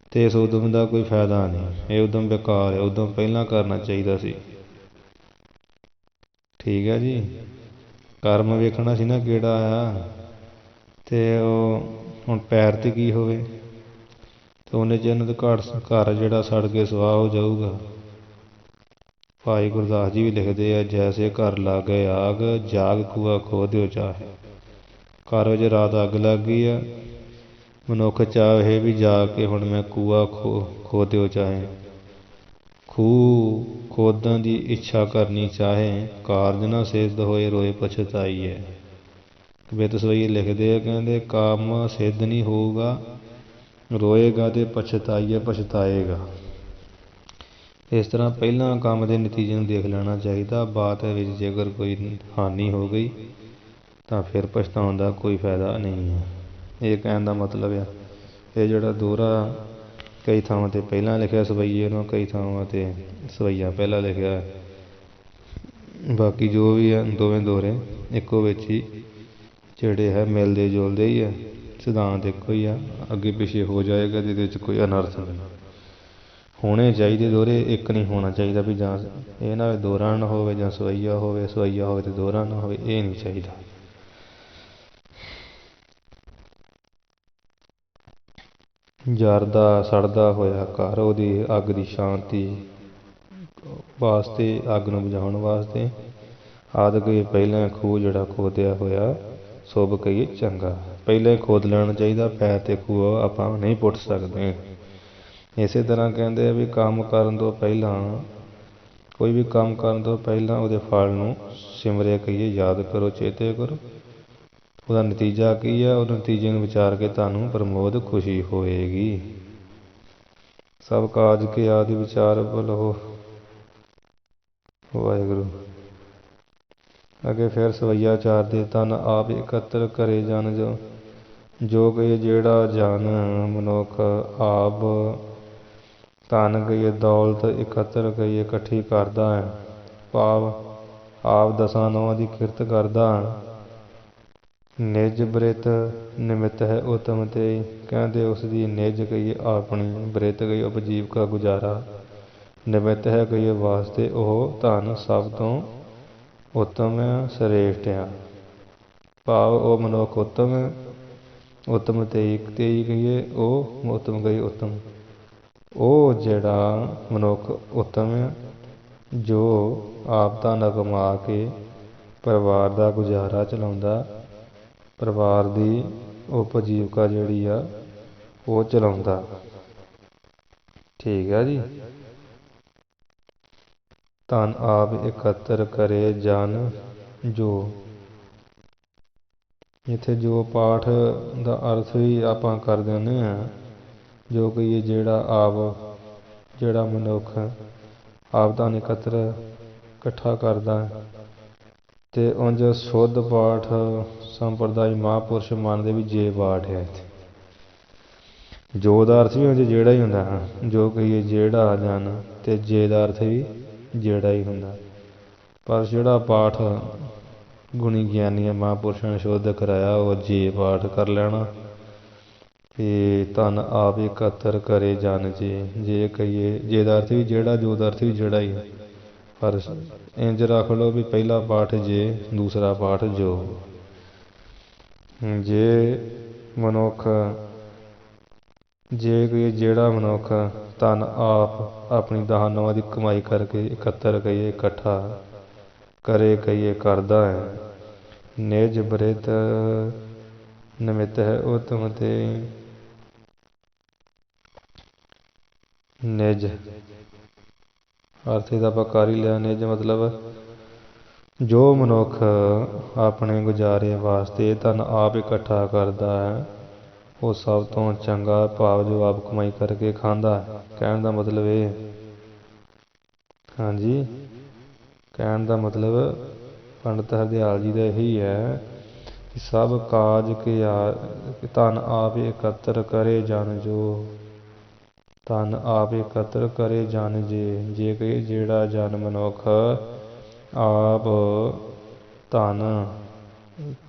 ਅਤੇ ਇਸ ਉਦਮ ਦਾ ਕੋਈ ਫਾਇਦਾ ਨਹੀਂ। ਇਹ ਉਦਮ ਬੇਕਾਰ ਹੈ। ਉਦਮ ਪਹਿਲਾਂ ਕਰਨਾ ਚਾਹੀਦਾ ਸੀ। ਠੀਕ ਹੈ ਜੀ। ਕਰਮ ਵੇਖਣਾ ਸੀ ਨਾ ਕਿਹੜਾ ਆ, ਅਤੇ ਉਹ ਹੁਣ ਪੈਰ 'ਤੇ ਕੀ ਹੋਵੇ, ਅਤੇ ਉਹਨੇ ਚਿਰ ਨੂੰ ਤਾਂ ਘਰ ਜਿਹੜਾ ਸੜ ਕੇ ਸੁਆਹ ਹੋ ਜਾਊਗਾ। ਭਾਈ ਗੁਰਦਾਸ ਜੀ ਵੀ ਲਿਖਦੇ ਆ, ਜੈਸੇ ਘਰ ਲਾਗੇ ਆਗ, ਜਾਗ ਕੂਆ ਖੋਹ ਦਿਓ ਚਾਹੇ। ਘਰ ਵਿੱਚ ਰਾਤ ਅੱਗ ਲੱਗ ਗਈ ਆ, ਮਨੁੱਖ ਚਾਹੇ ਵੀ ਜਾ ਕੇ ਹੁਣ ਮੈਂ ਕੂਆ ਖੋ ਦਿਓ ਚਾਹੇ, ਖੂਹ ਖੋਦਣ ਦੀ ਇੱਛਾ ਕਰਨੀ ਚਾਹੇ, ਕਾਰਜ ਨਾ ਸਿੱਧ ਹੋਏ ਰੋਏ ਪਛਤਾਈਏ। ਬਿਤ ਸਵਈਏ ਲਿਖਦੇ ਆ, ਕਹਿੰਦੇ ਕੰਮ ਸਿੱਧ ਨਹੀਂ ਹੋਊਗਾ, ਰੋਏਗਾ ਤੇ ਪਛਤਾਏਗਾ। ਇਸ ਤਰ੍ਹਾਂ ਪਹਿਲਾਂ ਕੰਮ ਦੇ ਨਤੀਜੇ ਨੂੰ ਦੇਖ ਲੈਣਾ ਚਾਹੀਦਾ। ਬਾਅਦ ਵਿੱਚ ਜੇਕਰ ਕੋਈ ਹਾਨੀ ਹੋ ਗਈ ਤਾਂ ਫਿਰ ਪਛਤਾਉਣ ਦਾ ਕੋਈ ਫਾਇਦਾ ਨਹੀਂ ਹੈ। ਇਹ ਕਹਿਣ ਦਾ ਮਤਲਬ ਆ, ਇਹ ਜਿਹੜਾ ਦੋਹਰਾ ਕਈ ਥਾਵਾਂ 'ਤੇ ਪਹਿਲਾਂ ਲਿਖਿਆ ਸਵਈਏ ਨੂੰ, ਕਈ ਥਾਵਾਂ 'ਤੇ ਸਵਈਆ ਪਹਿਲਾਂ ਲਿਖਿਆ। ਬਾਕੀ ਜੋ ਵੀ ਆ ਦੋਵੇਂ ਦੋਹਰੇ ਇੱਕੋ ਵਿੱਚ ਹੀ ਜਿਹੜੇ ਹੈ ਮਿਲਦੇ ਜੁਲਦੇ ਹੀ ਆ, ਸਿਧਾਂਤ ਇੱਕੋ ਹੀ ਆ। ਅੱਗੇ ਪਿੱਛੇ ਹੋ ਜਾਏਗਾ ਜਿਹਦੇ ਵਿੱਚ ਕੋਈ ਅਨਰਥ ਨਹੀਂ। ਹੋਣੇ ਚਾਹੀਦੇ ਦੋਹਰੇ, ਇੱਕ ਨਹੀਂ ਹੋਣਾ ਚਾਹੀਦਾ ਵੀ ਜਾਂ ਇਹ ਨਾ ਦੋਹਰਾ ਨਾ ਹੋਵੇ ਜਾਂ ਸਵਈਆ ਹੋਵੇ, ਸਵਈਆ ਹੋਵੇ ਤੇ ਦੋਹਰਾ ਨਾ ਹੋਵੇ, ਇਹ ਨਹੀਂ ਚਾਹੀਦਾ। ਜਰਦਾ ਸੜਦਾ ਹੋਇਆ ਘਰ, ਉਹਦੀ ਅੱਗ ਦੀ ਸ਼ਾਂਤੀ ਵਾਸਤੇ, ਅੱਗ ਨੂੰ ਬੁਝਾਉਣ ਵਾਸਤੇ ਆਦਿ ਕਹੀਏ ਪਹਿਲਾਂ ਖੂਹ ਜਿਹੜਾ ਖੋਦਿਆ ਹੋਇਆ ਸ਼ੁਭ ਕਹੀਏ ਚੰਗਾ। ਪਹਿਲਾਂ ਹੀ ਖੋਦ ਲੈਣਾ ਚਾਹੀਦਾ, ਪੈਰ 'ਤੇ ਖੂਹ ਆਪਾਂ ਨਹੀਂ ਪੁੱਟ ਸਕਦੇ। ਇਸੇ ਤਰ੍ਹਾਂ ਕਹਿੰਦੇ ਆ ਵੀ ਕੰਮ ਕਰਨ ਤੋਂ ਪਹਿਲਾਂ, ਕੋਈ ਵੀ ਕੰਮ ਕਰਨ ਤੋਂ ਪਹਿਲਾਂ ਉਹਦੇ ਫਲ ਨੂੰ ਸਿਮਰਿਆ ਕਹੀਏ, ਯਾਦ ਕਰੋ, ਚੇਤੇ ਕਰੋ। ਉਹਦਾ ਨਤੀਜਾ ਕੀ ਹੈ, ਉਹ ਨਤੀਜੇ ਨੂੰ ਵਿਚਾਰ ਕੇ ਤੁਹਾਨੂੰ ਪ੍ਰਮੋਦ ਖੁਸ਼ੀ ਹੋਏਗੀ। ਸਭ ਕਾਜ ਕੇ ਆਦਿ ਵਿਚਾਰ ਬਲੋ ਵਾਹਿਗੁਰੂ। ਅੱਗੇ ਫਿਰ ਸਵਈਆ ਚਾਰ ਦੇ ਤਨ ਆਪ ਇਕੱਤਰ ਕਰੇ ਜਨ ਜੋ ਕਹੀਏ ਜਿਹੜਾ ਜਨ ਮਨੁੱਖ ਆਪ ਧਨ ਕਹੀਏ ਦੌਲਤ ਇਕੱਤਰ ਕਹੀਏ ਇਕੱਠੀ ਕਰਦਾ ਹੈ, ਭਾਵ ਆਪ ਦਸਾਂ ਨੌਂ ਦੀ ਕਿਰਤ ਕਰਦਾ, ਨਿਜ ਬ੍ਰਿਤ ਨਿਮਿਤ ਹੈ ਉਤਮ ਤੇ, ਕਹਿੰਦੇ ਉਸ ਦੀ ਨਿਜ ਕਹੀਏ ਆਪਣੀ, ਬ੍ਰਿਤ ਕਹੀਏ ਉਪਜੀਵਕਾ ਗੁਜ਼ਾਰਾ, ਨਿਮਿਤ ਹੈ ਕਹੀਏ ਵਾਸਤੇ, ਉਹ ਧਨ ਸਭ ਤੋਂ ਉੱਤਮ ਸ੍ਰੇਸ਼ਟ ਆ। ਭਾਵ ਉਹ ਮਨੁੱਖ ਉੱਤਮ, ਉੱਤਮ ਤੇਈ ਕਹੀਏ ਉਹ ਉੱਤਮ ਕਹੀਏ ਉੱਤਮ, ਉਹ ਜਿਹੜਾ ਮਨੁੱਖ ਉੱਤਮ ਆ ਜੋ ਆਪ ਧਨ ਕਮਾ ਕੇ ਪਰਿਵਾਰ ਦਾ ਗੁਜ਼ਾਰਾ ਚਲਾਉਂਦਾ, ਪਰਿਵਾਰ ਦੀ ਉਪਜੀਵਕਾ ਜਿਹੜੀ ਆ ਉਹ ਚਲਾਉਂਦਾ। ਠੀਕ ਆ ਜੀ। ਧਨ ਆਪ ਇਕੱਤਰ ਕਰੇ ਜਨ ਜੋ, ਇੱਥੇ ਜੋ ਪਾਠ ਦਾ ਅਰਥ ਵੀ ਆਪਾਂ ਕਰ ਦਿੰਦੇ ਹਾਂ, ਜੋ ਕਹੀਏ ਜਿਹੜਾ ਮਨੁੱਖ ਆਪ ਧਨ ਇਕੱਠਾ ਕਰਦਾ ਅਤੇ ਉਂਝ ਸ਼ੁੱਧ ਪਾਠ ਸੰਪਰਦਾਇ ਮਹਾਂਪੁਰਸ਼ ਮੰਨਦੇ ਵੀ ਜੇ ਪਾਠ ਹੈ। ਇੱਥੇ ਜੋ ਦਾ ਅਰਥ ਵੀ ਉਂਝ ਜਿਹੜਾ ਹੀ ਹੁੰਦਾ, ਜੋ ਕਹੀਏ ਜਿਹੜਾ ਜਨ, ਅਤੇ ਜੇ ਦਾ ਅਰਥ ਵੀ ਜਿਹੜਾ ਹੀ ਹੁੰਦਾ। ਪਰ ਜਿਹੜਾ ਪਾਠ ਗੁਣੀ ਗਿਆਨੀਆਂ ਮਹਾਂਪੁਰਸ਼ਾਂ ਨੇ ਸ਼ੁੱਧ ਕਰਾਇਆ ਉਹ ਜੇ ਪਾਠ ਕਰ ਲੈਣਾ। ਅਤੇ ਧਨ ਆਪ ਇਕੱਤਰ ਕਰੇ ਜਨ ਜੇ ਕਹੀਏ ਜੇ ਦਾ ਅਰਥ ਵੀ ਜਿਹੜਾ, ਜੋ ਦਾ ਅਰਥ ਵੀ ਜਿਹੜਾ ਹੀ। ਪਰ ਇੰਝ ਰੱਖ ਲਓ ਵੀ ਪਹਿਲਾ ਪਾਠ ਜੇ, ਦੂਸਰਾ ਪਾਠ ਜੋ। ਜੇ ਮਨੁੱਖ, ਜੇ ਕਹੀਏ ਜਿਹੜਾ ਮਨੁੱਖ ਧਨ ਆਪ ਆਪਣੀ ਦਸਾਂ ਨੌਂ ਦੀ ਕਮਾਈ ਕਰਕੇ ਇਕੱਤਰ ਕਹੀਏ ਇਕੱਠਾ ਕਰੇ ਕਹੀਏ ਕਰਦਾ ਹੈ, ਨਿਜ ਬ੍ਰਿਤ ਨਿਮਿਤ ਹੈ ਉਤਮ ਤੇ, ਨਿਜ ਅਰਥ ਇਹਦਾ ਆਪਾਂ ਕਰ ਹੀ ਲਿਆ। ਨਿਜ ਮਤਲਬ ਜੋ ਮਨੁੱਖ ਆਪਣੇ ਗੁਜ਼ਾਰੇ ਵਾਸਤੇ ਧਨ ਆਪ ਇਕੱਠਾ ਕਰਦਾ ਹੈ ਉਹ ਸਭ ਤੋਂ ਚੰਗਾ, ਭਾਵ ਜੋ ਆਪ ਕਮਾਈ ਕਰਕੇ ਖਾਂਦਾ। ਕਹਿਣ ਦਾ ਮਤਲਬ ਇਹ, ਹਾਂਜੀ, ਕਹਿਣ ਦਾ ਮਤਲਬ ਪੰਡਿਤ ਹਰਦਿਆਲ ਜੀ ਦਾ ਇਹੀ ਹੈ ਕਿ ਸਭ ਕਾਜ ਕੇ ਧਨ ਆਪ ਇਕੱਤਰ ਕਰੇ ਜਨ ਜੋ, ਧਨ ਆਪ ਇਕੱਤਰ ਕਰੇ ਜਨ ਜੇ ਕਹੀਏ ਜਿਹੜਾ ਜਨ ਮਨੁੱਖ ਆਪ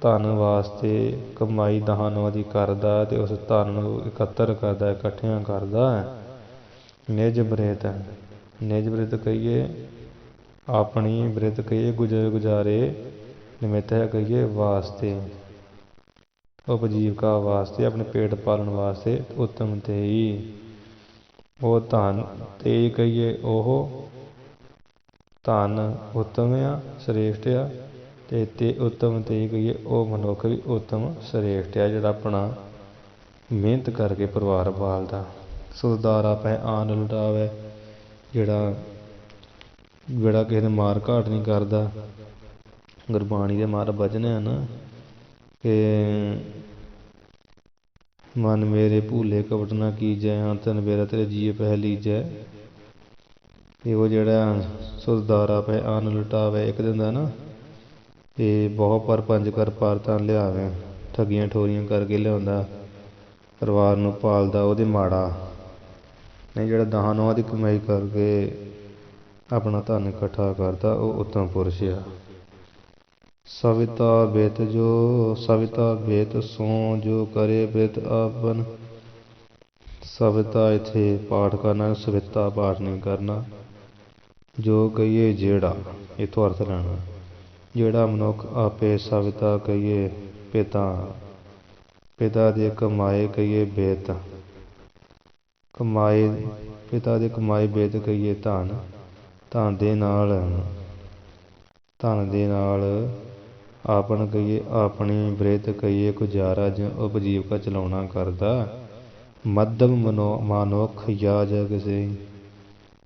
ਧਨ ਵਾਸਤੇ ਕਮਾਈ ਦਸਾਂ ਨੌਂ ਦੀ ਕਰਦਾ ਅਤੇ ਉਸ ਧਨ ਨੂੰ ਇਕੱਤਰ ਕਰਦਾ, ਇਕੱਠਿਆਂ ਕਰਦਾ ਹੈ। ਨਿਜ ਬ੍ਰਿਤ, ਨਿਜ ਬ੍ਰਿਤ ਕਹੀਏ ਆਪਣੀ, ਬ੍ਰਿਤ ਕਹੀਏ ਗੁਜ਼ਾਰੇ, ਨਿਮਿਤ ਹੈ ਕਹੀਏ ਵਾਸਤੇ, ਉਪਜੀਵਕਾ ਵਾਸਤੇ, ਆਪਣੇ ਪੇਟ ਪਾਲਣ ਵਾਸਤੇ, ਉੱਤਮ ਤੇਈ ਉਹ ਧਨ, ਤੇਈ ਕਹੀਏ ਉਹ ਧਨ ਉੱਤਮ ਆ, ਸ੍ਰੇਸ਼ਟ ਆ, ਅਤੇ ਉੱਤਮ ਤੇਈ ਕਹੀਏ ਉਹ ਮਨੁੱਖ ਵੀ ਉੱਤਮ ਸ੍ਰੇਸ਼ਟ ਆ ਜਿਹੜਾ ਆਪਣਾ ਮਿਹਨਤ ਕਰਕੇ ਪਰਿਵਾਰ ਪਾਲਦਾ। ਸੋ ਦਾਰਾ ਪੈ ਆਨ ਲੁਟਾਵੇ, ਜਿਹੜਾ ਕਿਸੇ ਦੇ ਮਾਰ ਘਾਟ ਨਹੀਂ ਕਰਦਾ। ਗੁਰਬਾਣੀ ਦੇ ਮਾਰ ਬਚਨ ਹਨ ਕਿ ਮਨ ਮੇਰੇ ਭੂਲੇ ਕਪਟ ਨਾ ਕੀਜੈ, ਅੰਤਨ ਮੇਰਾ ਤੇਰੇ ਜੀਅ ਪਹਿ ਲੀਜੈ। ਅਤੇ ਉਹ ਜਿਹੜਾ ਸੁਦਾਰਾ ਪੈ ਆਨ ਲੁਟਾਵੇ, ਇੱਕ ਦਿਨ ਦਾ ਨਾ ਇਹ ਬਹੁਤ ਪਰ ਪੰਜ ਕਰ ਪਾਰ ਤਾਂ ਲਿਆਵੇ, ਠੱਗੀਆਂ ਠੋਰੀਆਂ ਕਰਕੇ ਲਿਆਉਂਦਾ, ਪਰਿਵਾਰ ਨੂੰ ਪਾਲਦਾ, ਉਹਦੇ ਮਾੜਾ ਨਹੀਂ। ਜਿਹੜਾ ਦਹਾਂ ਨੌਹਾਂ ਦੀ ਕਮਾਈ ਕਰਕੇ ਆਪਣਾ ਧਨ ਇਕੱਠਾ ਕਰਦਾ, ਉਹ ਉੱਤਮ ਪੁਰਸ਼ ਆ। ਸਵਿਤਾ ਬੇਤ ਸੋ ਜੋ ਕਰੇ ਬ੍ਰਿਤ ਆਪਨ। ਸਵਿਤਾ ਇੱਥੇ ਪਾਠ ਕਰਨਾ, ਸਵਿਤਾ ਪਾਠ ਨਹੀਂ ਕਰਨਾ। ਜੋ ਕਹੀਏ ਜਿਹੜਾ, ਇੱਥੋਂ ਅਰਥ ਲੈਣਾ, ਜਿਹੜਾ ਮਨੁੱਖ ਆਪੇ ਸਵਿਤਾ ਕਹੀਏ ਪਿਤਾ, ਪਿਤਾ ਦੇ ਕਮਾਏ ਕਹੀਏ ਬੇਤ, ਕਮਾਏ ਪਿਤਾ ਦੇ ਕਮਾਏ ਬੇਤ ਕਹੀਏ ਧਨ, ਧਨ ਦੇ ਨਾਲ ਆਪਨ ਕਹੀਏ ਆਪਣੀ, ਬ੍ਰਿਤ ਕਹੀਏ ਗੁਜ਼ਾਰਾ ਜਾਂ ਉਪਜੀਵਕਾ ਚਲਾਉਣਾ ਕਰਦਾ। ਮੱਧਮ ਮਨੁੱਖ ਜਾਂ ਜਗ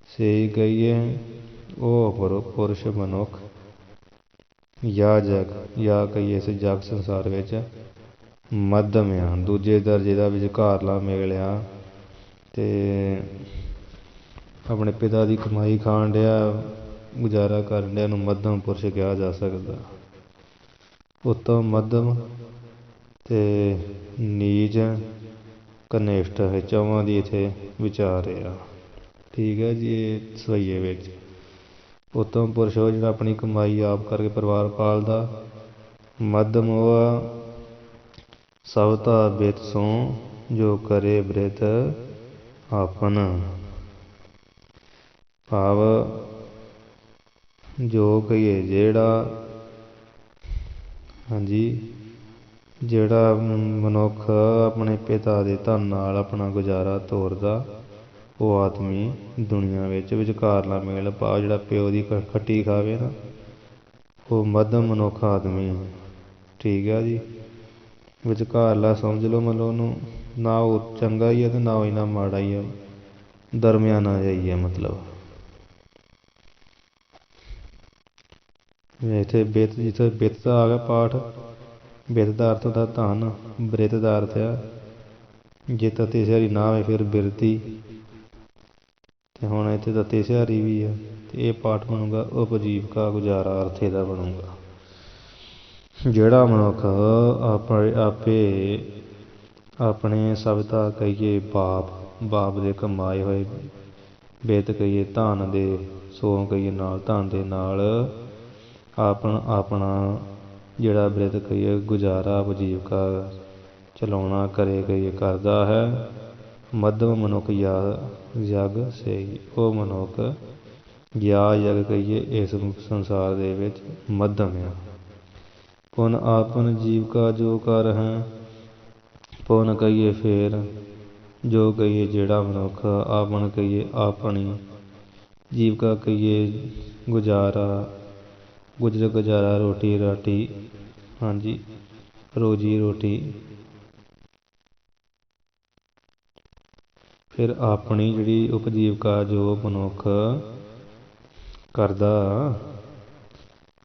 ਸੇ ਕਹੀਏ ਉਹ ਪੁਰਸ਼ ਮਨੁੱਖ, ਜਾਂ ਕਹੀਏ ਇਸ ਜਗ ਸੰਸਾਰ ਵਿੱਚ ਮੱਧਮ ਆ, ਦੂਜੇ ਦਰਜੇ ਦਾ ਵਿਚਕਾਰਲਾ ਮਿਲਿਆ ਅਤੇ ਆਪਣੇ ਪਿਤਾ ਦੀ ਕਮਾਈ ਖਾਣ ਡਿਆ, ਗੁਜ਼ਾਰਾ ਕਰਨ ਡਿਆ ਨੂੰ ਮੱਧਮ ਪੁਰਸ਼ ਕਿਹਾ ਜਾ ਸਕਦਾ। ਉੱਤਮ ਮੱਧਮ ਅਤੇ ਨੀਚ ਕਨਿਸ਼ਟ, ਇਹ ਚੌਹਾਂ ਦੀ ਇੱਥੇ ਵਿਚਾਰ ਆ। ਠੀਕ ਹੈ ਜੀ। ਇਹ ਸਵਈਏ ਵਿੱਚ ਉੱਤਮ ਪੁਰਸ਼ ਉਹ ਜਿਹੜਾ ਆਪਣੀ ਕਮਾਈ ਆਪ ਕਰਕੇ ਪਰਿਵਾਰ ਪਾਲਦਾ। ਮੱਧਮ ਉਹ ਸਵਤਾ ਬੇਤ ਸੋ ਜੋ ਕਰੇ ਬ੍ਰਿਤ ਆਪਨ, ਭਾਵ ਜੋ ਕਹੀਏ ਜਿਹੜਾ, ਹਾਂਜੀ, ਜਿਹੜਾ ਮਨੁੱਖ ਆਪਣੇ ਪਿਤਾ ਦੇ ਧਨ ਨਾਲ ਆਪਣਾ ਗੁਜ਼ਾਰਾ ਤੋਰਦਾ, ਉਹ ਆਦਮੀ ਦੁਨੀਆ ਵਿੱਚ ਵਿਚਕਾਰਲਾ ਮੇਲ, ਭਾਵ ਜਿਹੜਾ ਪਿਓ ਦੀ ਖੱਟੀ ਖਾਵੇ ਨਾ, ਉਹ ਮੱਧਮ ਮਨੁੱਖ ਆਦਮੀ। ਠੀਕ ਆ ਜੀ। ਵਿਚਕਾਰਲਾ ਸਮਝ ਲਓ, ਮਤਲਬ ਉਹਨੂੰ ਨਾ ਉਹ ਚੰਗਾ ਹੀ ਹੈ ਅਤੇ ਨਾ ਉਹ ਇੰਨਾ ਮਾੜਾ ਹੀ ਹੈ, ਦਰਮਿਆਨਾ ਜਿਹਾ ਹੀ ਹੈ। ਮਤਲਬ ਇੱਥੇ ਬਿੱਤ, ਜਿੱਥੇ ਬਿੱਤ ਦਾ ਆ ਗਿਆ ਪਾਠ, ਬਿੱਤ ਦਾ ਅਰਥ ਹੁੰਦਾ ਧਨ, ਬ੍ਰਿਤ ਦਾ ਅਰਥ ਆ ਜੇ ਤਤੀ ਸਿਹਾਰੀ ਨਾ ਹੋਵੇ ਫਿਰ ਬਿਰਤੀ, ਅਤੇ ਹੁਣ ਇੱਥੇ ਤਤੀ ਸਿਹਾਰੀ ਵੀ ਆ, ਅਤੇ ਇਹ ਪਾਠ ਬਣੂਗਾ ਉਪਜੀਵਕਾ ਗੁਜ਼ਾਰਾ, ਅਰਥ ਇਹਦਾ ਬਣੂਗਾ। ਜਿਹੜਾ ਮਨੁੱਖ ਆਪਣੇ ਸਵਿਤਾ ਕਹੀਏ ਬਾਪ ਦੇ ਕਮਾਏ ਹੋਏ, ਬਿੱਤ ਕਹੀਏ ਧਨ ਦੇ, ਸੋ ਕਹੀਏ ਨਾਲ ਧਨ ਦੇ ਨਾਲ ਆਪਣਾ ਜਿਹੜਾ ਬ੍ਰਿਤ ਕਹੀਏ ਗੁਜ਼ਾਰਾ ਉਪਜੀਵਕਾ ਚਲਾਉਣਾ ਕਰੇ ਕਹੀਏ ਕਰਦਾ ਹੈ। ਮੱਧਮ ਮਨੁੱਖ ਜਗ ਸਹੀ, ਉਹ ਮਨੁੱਖ ਜਗ ਕਹੀਏ ਇਸ ਸੰਸਾਰ ਦੇ ਵਿੱਚ ਮੱਧਮ ਆ। ਪੁਨ ਆਪਨ ਜੀਵਕਾ ਜੋ ਕਰ ਹੈ, ਪੁਨ ਕਹੀਏ ਫੇਰ, ਜੋ ਕਹੀਏ ਜਿਹੜਾ ਮਨੁੱਖ ਆਪਨ ਕਹੀਏ ਆਪਣੀ, ਜੀਵਕਾ ਕਹੀਏ ਗੁਜ਼ਾਰਾ, ਗੁਜ਼ਾਰਾ ਰੋਟੀ ਰਾਟੀ, ਹਾਂਜੀ, ਰੋਜੀ ਰੋਟੀ, ਫਿਰ ਆਪਣੀ ਜਿਹੜੀ ਉਪਜੀਵਕਾ ਜੋ ਮਨੁੱਖ ਕਰਦਾ,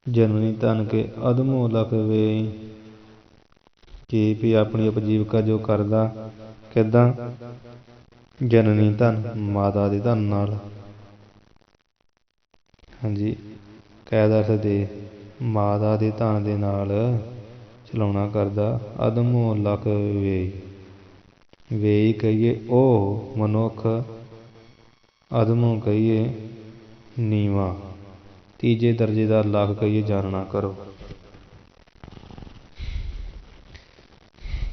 ਜਨਨੀ ਧਨ ਕੇ ਅਧਮੋ ਲਖ ਵੇ, ਕਿ ਵੀ ਆਪਣੀ ਉਪਜੀਵਕਾ ਜੋ ਕਰਦਾ ਕਿੱਦਾਂ, ਜਨਨੀ ਧਨ, ਮਾਤਾ ਦੇ ਧਨ ਨਾਲ, ਹਾਂਜੀ, ਕਾਇਦਾ ਅਰਥ ਦੇ ਮਾਤਾ ਦੇ ਧਨ ਦੇ ਨਾਲ ਚਲਾਉਣਾ ਕਰਦਾ। ਅਧਮੋ ਲਖ ਵੇ ਕਹੀਏ ਉਹ ਮਨੁੱਖ, ਅਧਮੋ ਕਹੀਏ ਨੀਵਾਂ, ਤੀਜੇ ਦਰਜੇ ਦਾ ਲੱਖ ਕਹੀਏ ਜਾਣਨਾ ਕਰੋ।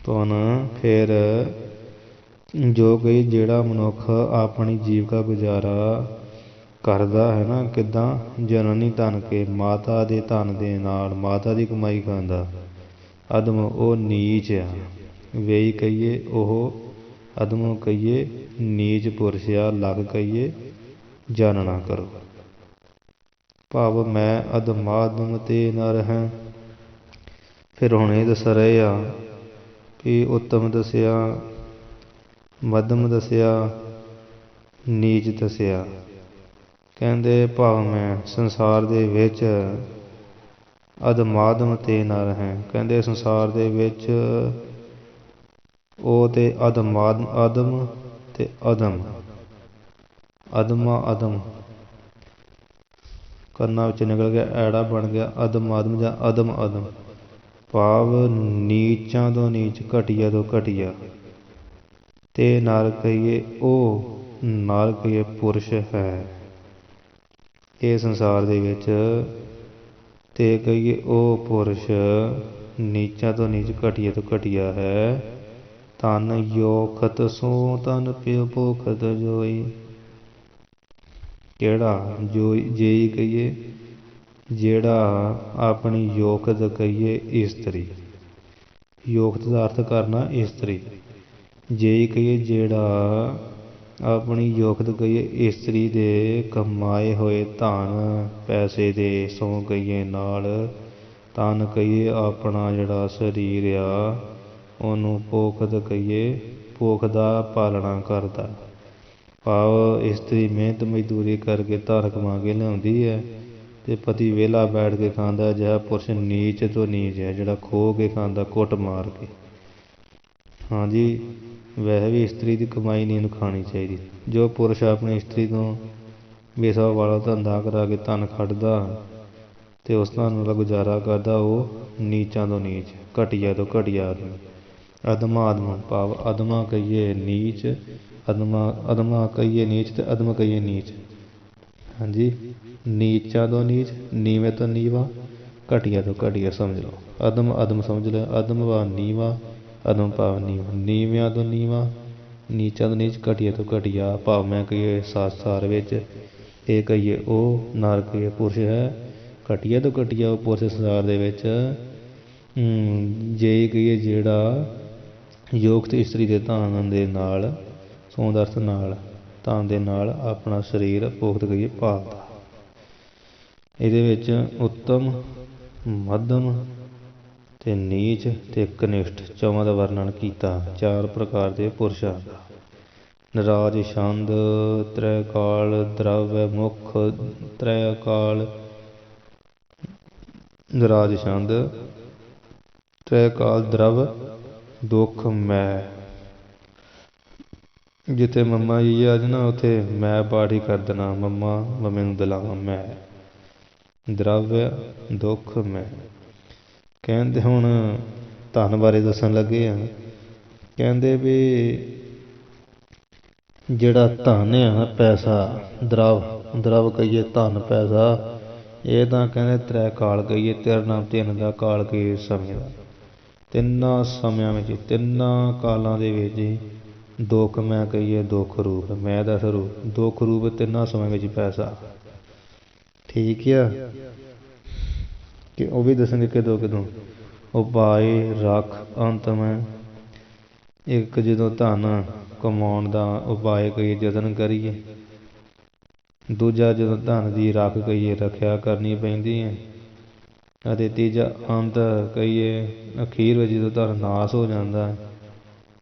ਪੁਨ ਫਿਰ ਜੋ ਕਹੀਏ ਜਿਹੜਾ ਮਨੁੱਖ ਆਪਣੀ ਜੀਵਕਾ ਗੁਜ਼ਾਰਾ ਕਰਦਾ ਹੈ ਨਾ, ਕਿੱਦਾਂ, ਜਨਨੀ ਧਨ ਕੇ, ਮਾਤਾ ਦੇ ਧਨ ਦੇ ਨਾਲ, ਮਾਤਾ ਦੀ ਕਮਾਈ ਖਾਂਦਾ। ਅਧਮ ਉਹ ਨੀਚ ਆ, ਵੇਈ ਕਹੀਏ ਉਹ, ਅਧਮ ਕਹੀਏ ਨੀਚ ਪੁਰਸ਼ ਆ, ਲੱਖ ਕਹੀਏ ਜਾਣਨਾ ਕਰੋ। ਭਾਵ ਮੈਂ ਅਧਮਾਦਮ ਤੇ ਨਰ ਹੈ। ਫਿਰ ਹੁਣ ਇਹ ਦੱਸ ਰਹੇ ਆ ਵੀ ਉੱਤਮ ਦੱਸਿਆ ਮੱਧਮ ਦੱਸਿਆ, ਨੀਚ ਦੱਸਿਆ। ਕਹਿੰਦੇ ਭਾਵ ਮੈਂ ਸੰਸਾਰ ਦੇ ਵਿੱਚ ਅਧਮਾਦਮ ਤੇ ਨਰ ਹੈ। ਕਹਿੰਦੇ ਸੰਸਾਰ ਦੇ ਵਿੱਚ ਉਹ ਤੇ ਅਦਮ ਤੇ ਅਦਮ, ਅਦਮਾ ਅਦਮ ਕੰਨਾਂ ਵਿੱਚ ਨਿਕਲ ਗਿਆ, ਐੜਾ ਬਣ ਗਿਆ, ਅਦਮ ਜਾਂ ਅਦਮ। ਭਾਵ ਨੀਚਾਂ ਤੋਂ ਨੀਚ, ਘਟੀਆ ਤੋਂ ਘਟੀਆ। ਤੇ ਨਰ ਕਹੀਏ ਉਹ, ਨਰ ਕਹੀਏ ਪੁਰਸ਼ ਹੈ ਇਹ ਸੰਸਾਰ ਦੇ ਵਿੱਚ। ਤੇ ਕਹੀਏ ਉਹ ਪੁਰਸ਼ ਨੀਚਾਂ ਤੋਂ ਨੀਚ, ਘਟੀਆ ਤੋਂ ਘਟੀਆ ਹੈ। ਧਨ ਯੋਖਤ ਸੋ ਤਨ ਪਿਓ ਭੋਖਤ ਜੋਈ। ਕਿਹੜਾ ਜੇਈ ਕਹੀਏ ਜਿਹੜਾ ਆਪਣੀ ਯੋਖਤ ਕਹੀਏ ਇਸਤਰੀ, ਯੋਖਤ ਦਾ ਅਰਥ ਕਰਨਾ ਇਸਤਰੀ। ਜੇਈ ਕਹੀਏ ਜਿਹੜਾ ਆਪਣੀ ਯੋਖਤ ਕਹੀਏ ਇਸਤਰੀ ਦੇ ਕਮਾਏ ਹੋਏ ਧਨ ਪੈਸੇ ਦੇ ਸੌ ਕਹੀਏ ਨਾਲ। ਤਨ ਕਹੀਏ ਆਪਣਾ ਜਿਹੜਾ ਸਰੀਰ ਆ ਉਹਨੂੰ ਭੋਖਤ ਕਹੀਏ, ਭੁੱਖ ਦਾ ਪਾਲਣਾ ਕਰਦਾ। ਭਾਵ ਇਸਤਰੀ ਮਿਹਨਤ ਮਜ਼ਦੂਰੀ ਕਰਕੇ ਧਨ ਕਮਾ ਕੇ ਲਿਆਉਂਦੀ ਹੈ ਅਤੇ ਪਤੀ ਵਿਹਲਾ ਬੈਠ ਕੇ ਖਾਂਦਾ। ਅਜਿਹਾ ਪੁਰਸ਼ ਨੀਚ ਤੋਂ ਨੀਚ ਹੈ ਜਿਹੜਾ ਖੋਹ ਕੇ ਖਾਂਦਾ, ਕੁੱਟ ਮਾਰ ਕੇ। ਹਾਂਜੀ, ਵੈਸੇ ਵੀ ਇਸਤਰੀ ਦੀ ਕਮਾਈ ਨਹੀਂ ਇਹਨੂੰ ਖਾਣੀ ਚਾਹੀਦੀ। ਜੋ ਪੁਰਸ਼ ਆਪਣੀ ਇਸਤਰੀ ਤੋਂ ਬੇਸਵਾ ਵਾਲਾ ਧੰਦਾ ਕਰਾ ਕੇ ਧਨ ਕੱਢਦਾ ਅਤੇ ਉਸ ਧਨ ਨਾਲ ਗੁਜ਼ਾਰਾ ਕਰਦਾ, ਉਹ ਨੀਚਾਂ ਤੋਂ ਨੀਚ, ਘਟੀਆ ਤੋਂ ਘਟੀਆ ਆਦਮੀ। ਅਦਮ ਭਾਵ ਅਦਮਾ ਕਹੀਏ ਨੀਚ, ਅਦਮਾ ਕਹੀਏ ਨੀਚ ਅਤੇ ਅਦਮ ਕਹੀਏ ਨੀਚ। ਹਾਂਜੀ, ਨੀਚਾਂ ਤੋਂ ਨੀਚ, ਨੀਵੇਂ ਤੋਂ ਨੀਵਾਂ, ਘਟੀਆ ਤੋਂ ਘਟੀਆ ਸਮਝ ਲਓ। ਅਦਮ ਸਮਝ ਲਓ। ਅਦਮ ਭਾਵ ਨੀਵਾਂ, ਅਦਮ ਭਾਵ ਨੀਵਾਂ। ਨੀਵਿਆਂ ਤੋਂ ਨੀਵਾਂ, ਨੀਚਾਂ ਤੋਂ ਨੀਚ, ਘਟੀਆ ਤੋਂ ਘਟੀਆ। ਭਾਵ ਮੈਂ ਕਹੀਏ ਸੰਸਾਰ ਵਿੱਚ ਇਹ ਕਹੀਏ ਉਹ, ਨਰ ਕਹੀਏ ਪੁਰਸ਼ ਹੈ। ਘਟੀਆ ਤੋਂ ਘਟੀਆ ਉਹ ਪੁਰਸ਼ ਸੰਸਾਰ ਦੇ ਵਿੱਚ। ਜੇ ਕਹੀਏ ਜਿਹੜਾ ਯੋਗਤ ਇਸਤਰੀ ਦੇ ਧਨ ਦੇ ਨਾਲ, ਸੌਂਦ ਅਰਥ ਨਾਲ, ਧਨ ਦੇ ਨਾਲ ਆਪਣਾ ਸਰੀਰ ਭੁਖਤ ਕਹੀਏ ਪਾਲਦਾ। ਇਹਦੇ ਵਿੱਚ ਉੱਤਮ, ਮੱਧਮ ਅਤੇ ਨੀਚ ਅਤੇ ਕਨਿਸ਼ਟ ਚੌਹਾਂ ਦਾ ਵਰਣਨ ਕੀਤਾ। 4 ਪ੍ਰਕਾਰ ਦੇ ਪੁਰਸ਼ਾਂ ਦਾ। ਨਰਾਜ ਛੰਦ, ਤ੍ਰੈ ਕਾਲ, ਦ੍ਰਵ ਮੁੱਖ, ਤ੍ਰੈ ਕਾਲ। ਨਰਾਜ ਛੰਦ, ਤ੍ਰੈ ਕਾਲ, ਦ੍ਰਵ, ਦੁੱਖ, ਮੈਂ। ਜਿੱਥੇ ਮੰਮਾ ਜੀ ਆ ਜਾਏ ਨਾ ਉੱਥੇ ਮੈਂ ਪਾਠ ਹੀ ਕਰ ਦੇਣਾ। ਮੰਮੀ ਨੂੰ ਦਿਲਾਵਾਂ ਮੈਂ। ਦ੍ਰਵਯ, ਦੁੱਖ, ਮੈਂ। ਕਹਿੰਦੇ ਹੁਣ ਧਨ ਬਾਰੇ ਦੱਸਣ ਲੱਗੇ ਆ। ਕਹਿੰਦੇ ਵੀ ਜਿਹੜਾ ਧਨ ਆ ਪੈਸਾ, ਦ੍ਰਵ ਕਹੀਏ ਧਨ ਪੈਸਾ, ਇਹ ਤਾਂ ਕਹਿੰਦੇ ਤ੍ਰੈ ਕਾਲ ਕਹੀਏ, ਤਿਰਨਾ ਤਿੰਨ ਦਾ ਕਾਲ ਕਹੀਏ ਸਮੇਂ ਦਾ। ਤਿੰਨਾਂ ਸਮਿਆਂ ਵਿੱਚ, ਤਿੰਨਾਂ ਕਾਲਾਂ ਦੇ ਵਿੱਚ ਹੀ ਦੁੱਖ ਮੈਂ ਕਹੀਏ, ਦੁੱਖ ਰੂਪ ਮੈਂ ਦਾ ਸਰੂਪ, ਦੁੱਖ ਰੂਪ ਤਿੰਨਾਂ ਸਮੇਂ ਵਿੱਚ ਪੈਸਾ। ਠੀਕ ਆ ਕਿ ਉਹ ਵੀ ਦੱਸਣਗੇ ਕਿਦੋਂ ਉਪਾਏ ਰੱਖ ਅੰਤ ਮੈਂ। ਇੱਕ ਜਦੋਂ ਧਨ ਕਮਾਉਣ ਦਾ ਉਪਾਏ ਕਹੀਏ ਯਤਨ ਕਰੀਏ। ਦੂਜਾ ਜਦੋਂ ਧਨ ਦੀ ਰੱਖ ਕਹੀਏ ਰੱਖਿਆ ਕਰਨੀ ਪੈਂਦੀ ਹੈ। ਅਤੇ ਤੀਜਾ ਅੰਤ ਕਹੀਏ ਅਖੀਰ ਵਿੱਚ ਜਦੋਂ ਧਨ ਨਾਸ ਹੋ ਜਾਂਦਾ।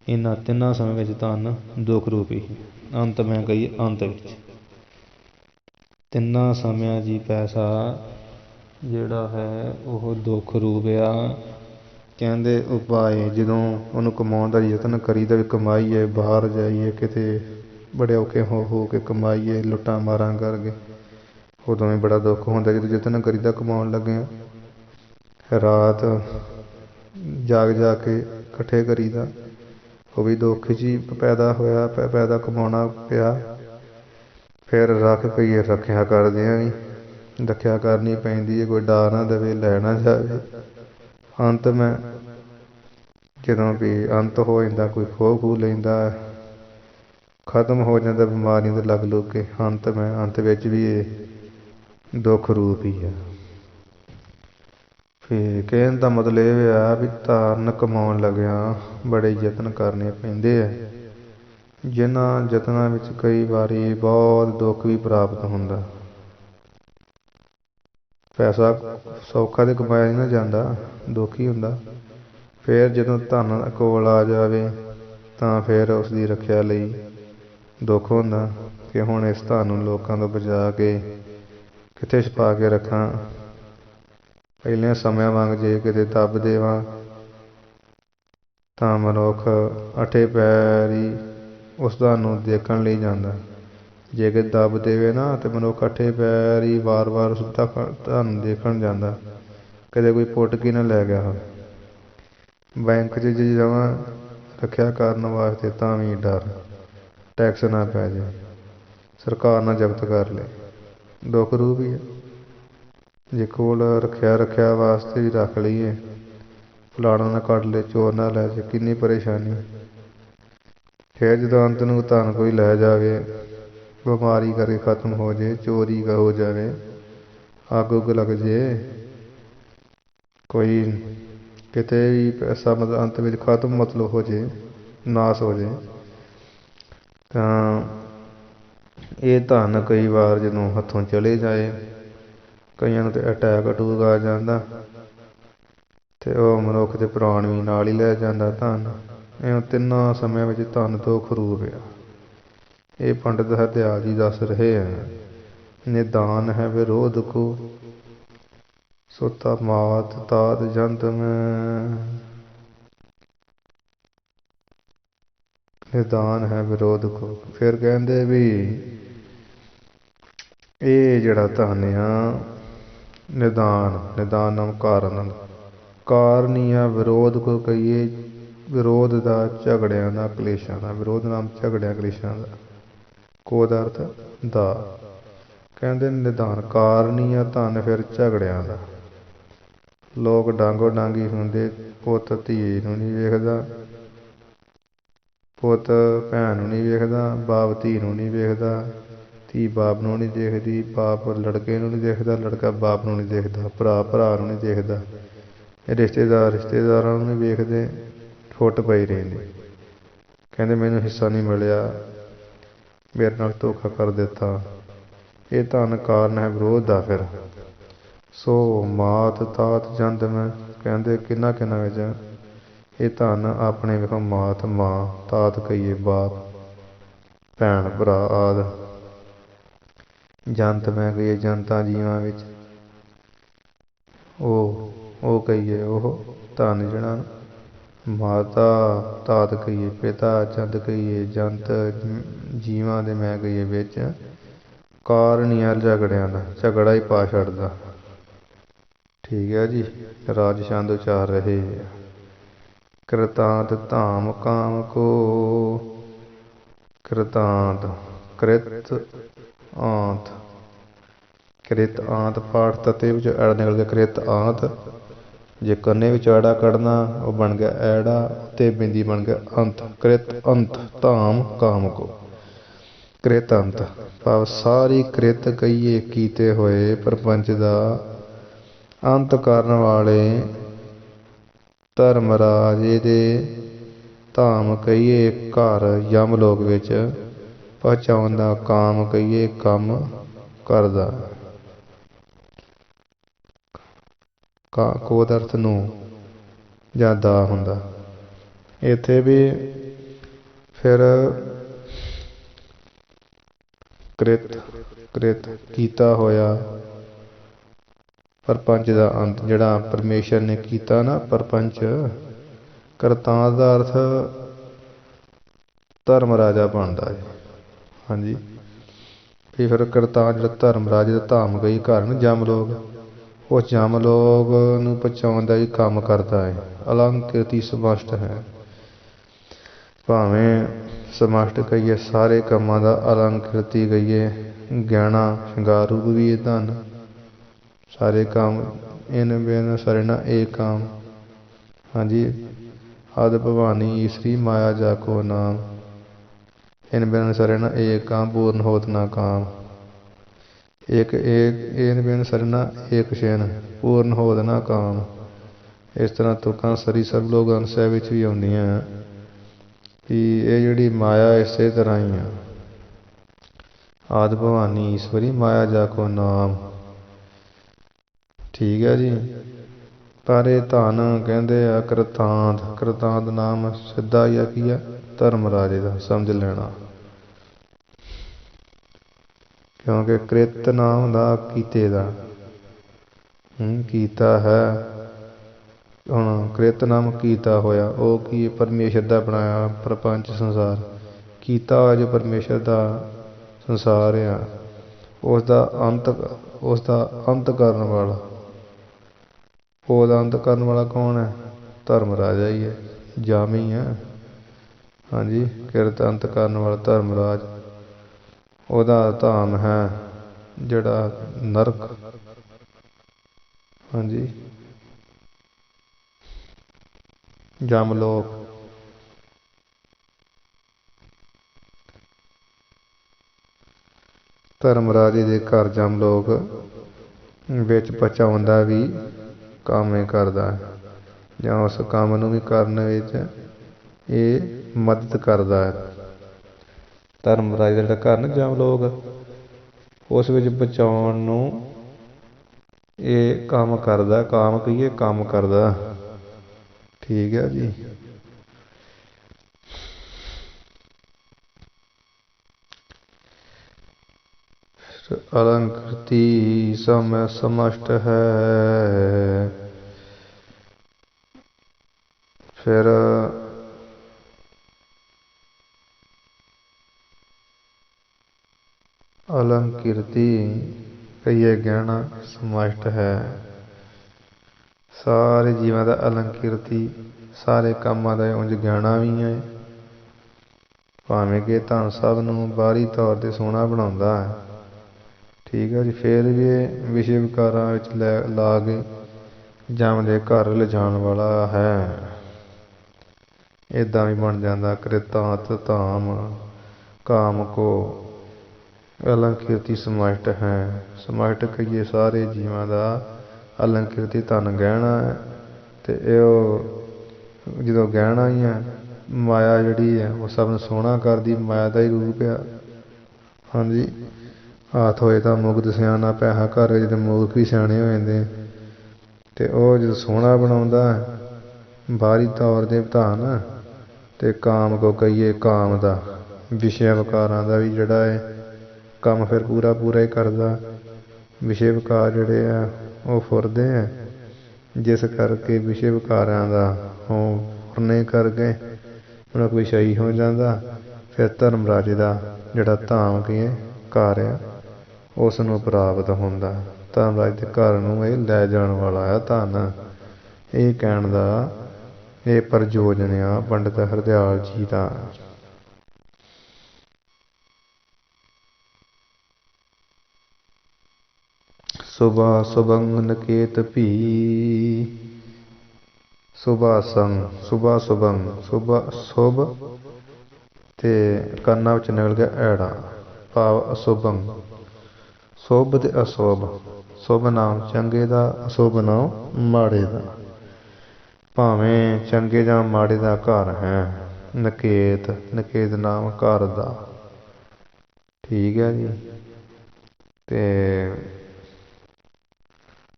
ਇਹਨਾਂ ਤਿੰਨਾਂ ਸਮੇਂ ਵਿੱਚ ਧਨ ਦੁੱਖ ਰੂਪੀ ਅੰਤ ਮੈਂ ਕਹੀਏ, ਅੰਤ ਵਿੱਚ ਤਿੰਨਾਂ ਸਮਿਆਂ 'ਚ ਪੈਸਾ ਜਿਹੜਾ ਹੈ ਉਹ ਦੁੱਖ ਰੂਪ ਆ। ਕਹਿੰਦੇ ਉਪਾਏ ਜਦੋਂ ਉਹਨੂੰ ਕਮਾਉਣ ਦਾ ਯਤਨ ਕਰੀਦਾ ਵੀ ਕਮਾਈਏ, ਬਾਹਰ ਜਾਈਏ, ਕਿਤੇ ਬੜੇ ਔਖੇ ਹੋ ਕੇ ਕਮਾਈਏ, ਲੁੱਟਾਂ ਮਾਰਾਂ ਕਰਕੇ, ਉਦੋਂ ਵੀ ਬੜਾ ਦੁੱਖ ਹੁੰਦਾ। ਜਦੋਂ ਯਤਨ ਕਰੀਦਾ ਕਮਾਉਣ ਲੱਗਿਆ, ਰਾਤ ਜਾਗ ਕੇ ਇਕੱਠੇ ਕਰੀਦਾ, ਉਹ ਵੀ ਦੁੱਖ 'ਚ ਹੀ ਪੈਦਾ ਕਮਾਉਣਾ ਪਿਆ। ਫਿਰ ਰੱਖ ਕਹੀਏ ਰੱਖਿਆ ਕਰਦੇ ਹਾਂ ਵੀ, ਰੱਖਿਆ ਕਰਨੀ ਪੈਂਦੀ ਹੈ, ਕੋਈ ਡਾਹ ਨਾ ਦੇਵੇ, ਲੈ ਨਾ ਜਾਵੇ। ਅੰਤ ਮੈਂ ਜਦੋਂ ਵੀ ਅੰਤ ਹੋ ਜਾਂਦਾ, ਕੋਈ ਖੋਹ ਲੈਂਦਾ, ਖਤਮ ਹੋ ਜਾਂਦਾ ਬਿਮਾਰੀਆਂ ਦੇ ਲੱਗ ਕੇ। ਅੰਤ ਵਿੱਚ ਵੀ ਇਹ ਦੁੱਖ ਰੂਪ ਹੀ ਆ। ਫਿਰ ਕਹਿਣ ਦਾ ਮਤਲਬ ਇਹ ਆ ਵੀ ਧਨ ਕਮਾਉਣ ਲੱਗਿਆ ਬੜੇ ਯਤਨ ਕਰਨੇ ਪੈਂਦੇ ਆ, ਜਿਨ੍ਹਾਂ ਯਤਨਾਂ ਵਿੱਚ ਕਈ ਵਾਰੀ ਬਹੁਤ ਦੁੱਖ ਵੀ ਪ੍ਰਾਪਤ ਹੁੰਦਾ। ਪੈਸਾ ਸੌਖਾ ਤਾਂ ਕਮਾਇਆ ਨਹੀਂ ਨਾ ਜਾਂਦਾ, ਦੁੱਖ ਹੀ ਹੁੰਦਾ। ਫਿਰ ਜਦੋਂ ਧਨ ਕੋਲ ਆ ਜਾਵੇ ਤਾਂ ਫਿਰ ਉਸ ਦੀ ਰੱਖਿਆ ਲਈ ਦੁੱਖ ਹੁੰਦਾ ਕਿ ਹੁਣ ਇਸ ਧਨ ਨੂੰ ਲੋਕਾਂ ਤੋਂ ਬਚਾ ਕੇ ਕਿੱਥੇ ਛੁਪਾ ਕੇ ਰੱਖਾਂ। ਪਹਿਲੇ ਸਮਿਆਂ ਵਾਂਗ ਜੇ ਕਿਤੇ ਦੱਬ ਦੇਵਾਂ ਤਾਂ ਮਨੁੱਖ ਅੱਠੇ ਪੈਰੀ ਉਸ ਧਨ ਨੂੰ ਦੇਖਣ ਲਈ ਜਾਂਦਾ। ਜੇ ਕਿ ਦੱਬ ਦੇਵੇ ਨਾ ਤਾਂ ਮਨੁੱਖ ਅੱਠੇ ਪੈਰੀ ਵਾਰ-ਵਾਰ ਉਸ ਧਨ ਦੇਖਣ ਜਾਂਦਾ, ਕਦੇ ਕੋਈ ਪੁੱਟ ਕੇ ਨਾ ਲੈ ਗਿਆ ਹੋਵੇ। ਬੈਂਕ 'ਚ ਜੇ ਜਾਵਾਂ ਰੱਖਿਆ ਕਰਨ ਵਾਸਤੇ ਤਾਂ ਵੀ ਡਰ, ਟੈਕਸ ਨਾ ਪੈ ਜਾਏ, ਸਰਕਾਰ ਨਾ ਜ਼ਬਤ ਕਰ ਲਏ, ਦੁੱਖ ਰੂਪ ਹੀ ਹੈ। ਜੇ ਕੋਲ ਰੱਖਿਆ ਵਾਸਤੇ ਵੀ ਰੱਖ ਲਈਏ, ਫਲਾਣਾ ਨਾ ਕੱਢ ਲਏ, ਚੋਰ ਨਾ ਲੈ ਜਾਏ, ਕਿੰਨੀ ਪਰੇਸ਼ਾਨੀ। ਫਿਰ ਜਦੋਂ ਅੰਤ ਨੂੰ ਧਨ ਕੋਈ ਲੈ ਜਾਵੇ, ਬਿਮਾਰੀ ਕਰਕੇ ਖਤਮ ਹੋ ਜਾਏ, ਚੋਰੀ ਹੋ ਜਾਵੇ, ਅੱਗ ਉੱਗ ਲੱਗ ਜਾਏ, ਕੋਈ ਕਿਤੇ ਵੀ ਪੈਸਾ ਮਤਲਬ ਅੰਤ ਵਿੱਚ ਖਤਮ ਮਤਲਬ ਹੋ ਜਾਏ, ਨਾਸ ਹੋ ਜਾਏ, ਤਾਂ ਇਹ ਧਨ ਕਈ ਵਾਰ ਜਦੋਂ ਹੱਥੋਂ ਚਲੇ ਜਾਏ, ਕਈਆਂ ਨੂੰ ਤਾਂ ਅਟੈਕ ਅਟੂਕ ਆ ਜਾਂਦਾ ਅਤੇ ਉਹ ਮਨੁੱਖ ਦੇ ਪ੍ਰਾਣ ਵੀ ਨਾਲ ਹੀ ਲੈ ਜਾਂਦਾ ਧਨ। ਇਹ ਤਿੰਨਾਂ ਸਮਿਆਂ ਵਿੱਚ ਧਨ ਦੁੱਖ ਰੂਪ ਆ। ਇਹ ਪੰਡਿਤ ਹਰਦਿਆਲ ਜੀ ਦੱਸ ਰਹੇ ਹੈ। ਨਿਦਾਨ ਹੈ ਵਿਰੋਧ ਕੋ ਸੋਤਾ ਮਾਤ ਤਾਤ ਜੰਤ ਮੈਂ, ਨਿਦਾਨ ਹੈ ਵਿਰੋਧ ਕੋ। ਫਿਰ ਕਹਿੰਦੇ ਵੀ ਇਹ ਜਿਹੜਾ ਧਨ ਆ, ਨਿਦਾਨ ਨਾਮ ਕਾਰਨ, ਕਾਰਨ ਹੀ ਆ ਵਿਰੋਧ ਕੋ ਕਹੀਏ, ਵਿਰੋਧ ਦਾ, ਝਗੜਿਆਂ ਦਾ, ਕਲੇਸ਼ਾਂ ਦਾ। ਵਿਰੋਧ ਨਾਮ ਝਗੜਿਆਂ ਕਲੇਸ਼ਾਂ ਦਾ, ਕੋ ਦਾ ਅਰਥ ਦਾ। ਕਹਿੰਦੇ ਨਿਦਾਨ ਕਾਰਨ ਹੀ ਆ ਧਨ ਫਿਰ ਝਗੜਿਆਂ ਦਾ। ਲੋਕ ਡਾਂਗੋ ਡਾਂਗੀ ਹੁੰਦੇ, ਪੁੱਤ ਧੀ ਨੂੰ ਨਹੀਂ ਵੇਖਦਾ, ਪੁੱਤ ਭੈਣ ਨੂੰ ਨਹੀਂ ਵੇਖਦਾ, ਬਾਪ ਧੀ ਨੂੰ ਨਹੀਂ ਵੇਖਦਾ, ਧੀ ਬਾਪ ਨੂੰ ਨਹੀਂ ਦੇਖਦੀ, ਬਾਪ ਲੜਕੇ ਨੂੰ ਨਹੀਂ ਦੇਖਦਾ, ਲੜਕਾ ਬਾਪ ਨੂੰ ਨਹੀਂ ਦੇਖਦਾ, ਭਰਾ ਭਰਾ ਨੂੰ ਨਹੀਂ ਦੇਖਦਾ, ਰਿਸ਼ਤੇਦਾਰ ਰਿਸ਼ਤੇਦਾਰਾਂ ਨੂੰ ਨਹੀਂ ਵੇਖਦੇ, ਫੁੱਟ ਪਈ ਰਹਿੰਦੀ। ਕਹਿੰਦੇ ਮੈਨੂੰ ਹਿੱਸਾ ਨਹੀਂ ਮਿਲਿਆ, ਮੇਰੇ ਨਾਲ ਧੋਖਾ ਕਰ ਦਿੱਤਾ। ਇਹ ਧਨ ਕਾਰਨ ਹੈ ਵਿਰੋਧ ਦਾ। ਫਿਰ ਸੋ ਮਾਤ ਤਾਤ ਜੰਤ ਮੈਂ, ਕਹਿੰਦੇ ਕਿਹਨਾਂ ਵਿੱਚ ਇਹ ਧਨ ਆਪਣੇ ਵੇਖੋ ਮਾਤ ਮਾਂ, ਤਾਤ ਕਹੀਏ ਬਾਪ, ਭੈਣ ਭਰਾ ਆਦਿ, ਜੰਤ ਮੈਂ ਕਹੀਏ ਜਨਤਾ ਜੀਵਾਂ ਵਿੱਚ, ਉਹ ਕਹੀਏ ਉਹ ਧਨ ਜਿਹੜਾ ਮਾਤਾ ਤਾਤ ਕਹੀਏ ਪਿਤਾ, ਜੰਤ ਕਹੀਏ ਜੰਤ ਜੀਵਾਂ ਦੇ ਮੈਂ ਕਹੀਏ ਵਿੱਚ, ਕਾਰਨ ਹੀ ਆ ਝਗੜਿਆਂ ਦਾ, ਝਗੜਾ ਹੀ ਪਾ ਛੱਡਦਾ। ਠੀਕ ਹੈ ਜੀ। ਰਾਜ ਛੰਦ ਉਚਾਰ ਰਹੇ। ਕ੍ਰਿਤਾਂਤ ਧਾਮ ਕਾਮ ਕੋ, ਕ੍ਰਿਤਾਂਤ ਕ੍ਰਿਤ ਆਂਤ, ਕ੍ਰਿਤ ਆਂਤ ਪਾਠ ਤਤੇ ਵਿੱਚ ਐੜਾ ਨਿਕਲ ਗਿਆ ਕ੍ਰਿਤ ਆਂਤ। ਜੇ ਕੰਨੇ ਵਿੱਚ ਐੜਾ ਕੱਢਣਾ ਉਹ ਬਣ ਗਿਆ ਐੜਾ, ਤੇ ਬਿੰਦੀ ਬਣ ਗਿਆ ਅੰਤ, ਕ੍ਰਿਤ ਅੰਤ ਧਾਮ ਕਾਮ ਕੋ। ਕ੍ਰਿਤ ਅੰਤ ਭਾਵ ਸਾਰੀ ਕ੍ਰਿਤ ਕਹੀਏ ਕੀਤੇ ਹੋਏ ਪ੍ਰਪੰਚ ਦਾ ਅੰਤ ਕਰਨ ਵਾਲੇ ਧਰਮਰਾਜੇ ਦੇ ਧਾਮ ਕਹੀਏ ਘਰ ਯਮ ਲੋਕ ਵਿੱਚ ਪਹੁੰਚਾਉਣ ਦਾ ਕਾਮ ਕਹੀਏ ਕੰਮ ਕਰਦਾ। ਕੋ ਦਾ ਅਰਥ ਨੂੰ ਜਾਂ ਦਾ ਹੁੰਦਾ। ਇੱਥੇ ਵੀ ਫਿਰ ਕ੍ਰਿਤ ਕੀਤਾ ਹੋਇਆ ਪ੍ਰਪੰਚ ਦਾ ਅੰਤ, ਜਿਹੜਾ ਪਰਮੇਸ਼ਰ ਨੇ ਕੀਤਾ ਨਾ ਪ੍ਰਪੰਚ। ਕਰਤਾਂਤ ਦਾ ਅਰਥ ਧਰਮ ਰਾਜਾ ਬਣਦਾ ਹੈ। ਹਾਂਜੀ, ਵੀ ਫਿਰ ਕਰਤਾਂਤ ਜਿਹੜਾ ਧਰਮ ਰਾਜੇ ਦਾ ਧਾਮ ਕਈ ਘਰ ਨੂੰ ਜਮ ਲੋਕ, ਉਹ ਜਮ ਲੋਕ ਨੂੰ ਪਹੁੰਚਾਉਣ ਦਾ ਵੀ ਕੰਮ ਕਰਦਾ ਹੈ। ਅਲੰਕ੍ਰਿਤੀ ਸਮਸ਼ਟ ਹੈ, ਭਾਵੇਂ ਸਮਸ਼ਟ ਕਹੀਏ ਸਾਰੇ ਕੰਮਾਂ ਦਾ, ਅਲੰਕ੍ਰਿਤੀ ਕਹੀਏ ਗਹਿਣਾ ਸ਼ਿੰਗਾਰ ਰੂਪ ਵੀ ਇਹ ਧਨ। ਸਾਰੇ ਕੰਮ ਇਨ ਬਿਨ ਸਰਣਾ ਏਕ ਕਾਮ। ਹਾਂਜੀ, ਆਦਿ ਭਵਾਨੀ ਈਸਰੀ ਮਾਇਆ ਜਾ ਕੋ ਨਾਮ, ਇਨ ਬਿਨ ਸਰਣਾ ਏਕ ਕਾਮ ਪੂਰਨ ਹੋਤ ਨਾ ਕਾਮ। ਇਨ ਬਿਨ ਸਰਣਾ ਏਕ ਸ਼ੈਨ ਪੂਰਨ ਹੋਤ ਨਾ ਕਾਮ। ਇਸ ਤਰ੍ਹਾਂ ਤੁਕਾਂ ਸਰੀ ਸਭ ਲੋਕ ਅੰਸ਼ਾ ਵਿੱਚ ਵੀ ਆਉਂਦੀਆਂ ਕਿ ਇਹ ਜਿਹੜੀ ਮਾਇਆ ਇਸੇ ਤਰ੍ਹਾਂ ਹੀ ਆ। ਆਦਿ ਭਵਾਨੀ ਈਸਵਰੀ ਮਾਇਆ ਜਾ ਕੋ ਨਾਮ। ਠੀਕ ਹੈ ਜੀ। ਪਰ ਇਹ ਧਨ ਕਹਿੰਦੇ ਆ ਕਰਤਾਂਤ। ਕਰਤਾਂਤ ਨਾਮ ਸਿੱਧਾ ਹੀ ਆ ਕੀ ਆ ਧਰਮ ਰਾਜੇ ਦਾ ਸਮਝ ਲੈਣਾ। ਕਿਉਂਕਿ ਕ੍ਰਿਤ ਨਾ ਹੁੰਦਾ ਕੀਤੇ ਦਾ। ਕੀਤਾ ਹੈ, ਹੁਣ ਕ੍ਰਿਤ ਨਾਮ ਕੀਤਾ ਹੋਇਆ, ਉਹ ਕੀ ਪਰਮੇਸ਼ਰ ਦਾ ਬਣਾਇਆ ਪ੍ਰਪੰਚ ਸੰਸਾਰ। ਕੀਤਾ ਹੋਇਆ ਜੋ ਪਰਮੇਸ਼ਰ ਦਾ ਸੰਸਾਰ ਆ, ਉਸ ਦਾ ਅੰਤ ਕਰਨ ਵਾਲਾ, ਉਹਦਾ ਅੰਤ ਕਰਨ ਵਾਲਾ ਕੌਣ ਹੈ? ਧਰਮ ਰਾਜਾ ਹੀ ਹੈ, ਜਾਮੀ ਹੈ। ਹਾਂਜੀ, ਕਿਰਤ ਅੰਤ ਕਰਨ ਵਾਲਾ ਧਰਮਰਾਜ, ਉਹਦਾ ਧਾਮ ਹੈ ਜਿਹੜਾ ਨਰਕ। ਹਾਂਜੀ, ਜਮਲੋਕ। ਧਰਮ ਰਾਜੇ ਦੇ ਘਰ ਜਮਲੋਕ ਵਿੱਚ ਪਹੁੰਚਾਉਣ ਦਾ ਵੀ ਕੰਮ ਇਹ ਕਰਦਾ ਹੈ, ਜਾਂ ਉਸ ਕੰਮ ਨੂੰ ਵੀ ਕਰਨ ਵਿੱਚ ਇਹ ਮਦਦ ਕਰਦਾ ਹੈ। ਧਰਮ ਰਾਜੇ ਦਾ ਜਿਹੜਾ ਘਰ ਨਾ ਜਮਲੋਕ, ਉਸ ਵਿੱਚ ਪਹੁੰਚਾਉਣ ਨੂੰ ਇਹ ਕੰਮ ਕਰਦਾ, ਕੰਮ ਕਹੀਏ ਕੰਮ ਕਰਦਾ। ਠੀਕ ਹੈ ਜੀ। अलंकृति समय समष्ट है। फिर अलंकृति कहिए गहना समष्ट है। सारे जीवन का अलंकृति, सारे कामां दा उंज गहना भी है, भावें कि धन सब नूं बाहरी तौर ते सोहना बनाउंदा है। ठीक है जी। फिर भी विषय विकारां विच ला के जमदे घर लिजाण वाला है। इदां भी बन जाता कृतांत धाम काम को। अलंकृति समष्ट है, समष्ट कहिए सारे जीवां दा अलंकृति धन गहना है। ते जो गहना ही है, माया जिहड़ी है वो सब नूं सोहना करदी, माया का ही रूप है। हाँ जी, हाथ होए तो मुगत सियाना, पैसा घर जो मूर्ख भी सियाने हो जाते, तो वह जो सोहना बनाउंदा है बाहरी तौर ते धन, ते काम को कहिए काम का विषय विकारां का भी जिहड़ा है काम फिर पूरा पूरा ही करदा। विषय विकार जिहड़े आ वो फुरदे हैं, जिस करके विषय विकारां का फुरने करके उन्हें कोई सही हो जाता। फिर धर्म राजे का जिहड़ा धाम कहिए घर आ उस नूं प्राप्त होंदा। धर्म राज के घर नूं ये लै जाण वाला है धन। ये कहण दा ये प्रयोजन आ पंडित हरदयाल जी का। सुबह सुबंग नकेत भी, सुबह संग सुबह सुबंग, सुबह शुभ ते कन्ना विच निकल गया ऐड़ा, भाव अशुभंग। शुभ ते अशुभ, शुभ नाम चंगे दा, अशुभ नाम माड़े दा। भावें चंगे जां माड़े दा घर है। नकेत, नकेत नाम घर दा। ठीक है जी। ते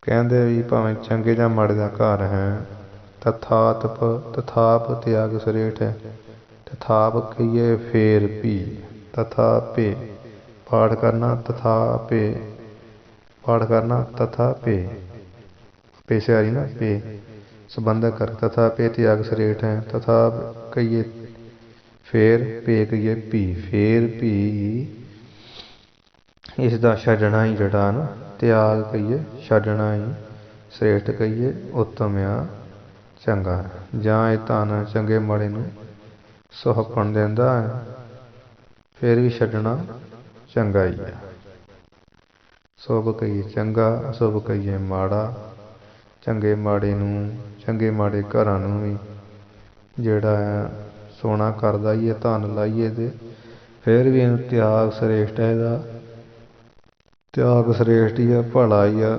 कहते भी भावें चंगे जां माड़े दा घर है। तथातप, तथाप त्याग सरेठ है। तथाप कहिए फेर भी, तथा पे पाठ करना, तथा पे पाठ करना, तथा पे पे से आ रही ना पे संबंधक कर, तथा पे त्याग सरेठ है। तथा कहिए फेर, पे कहिए भी, फेर भी इसका छड्डना ही जड़ा ना, त्याग कहिए छड्डना ही, सरेठ कहिए उत्तम आ चंगा है। जां ये धन चंगे माड़े नूं सुहपण दिंदा है, फिर भी छड्डना चंगा ही है। शुभ कहिए चंगा, अशुभ कहिए माड़ा। चंगे माड़े नूं, चंगे माड़े घरां नूं भी जिहड़ा है सोना करदा ही है, धन लाइए ते फिर भी इहनूं त्याग श्रेष्ठ है। इहदा त्याग श्रेष्ठ ही है, भला ही है,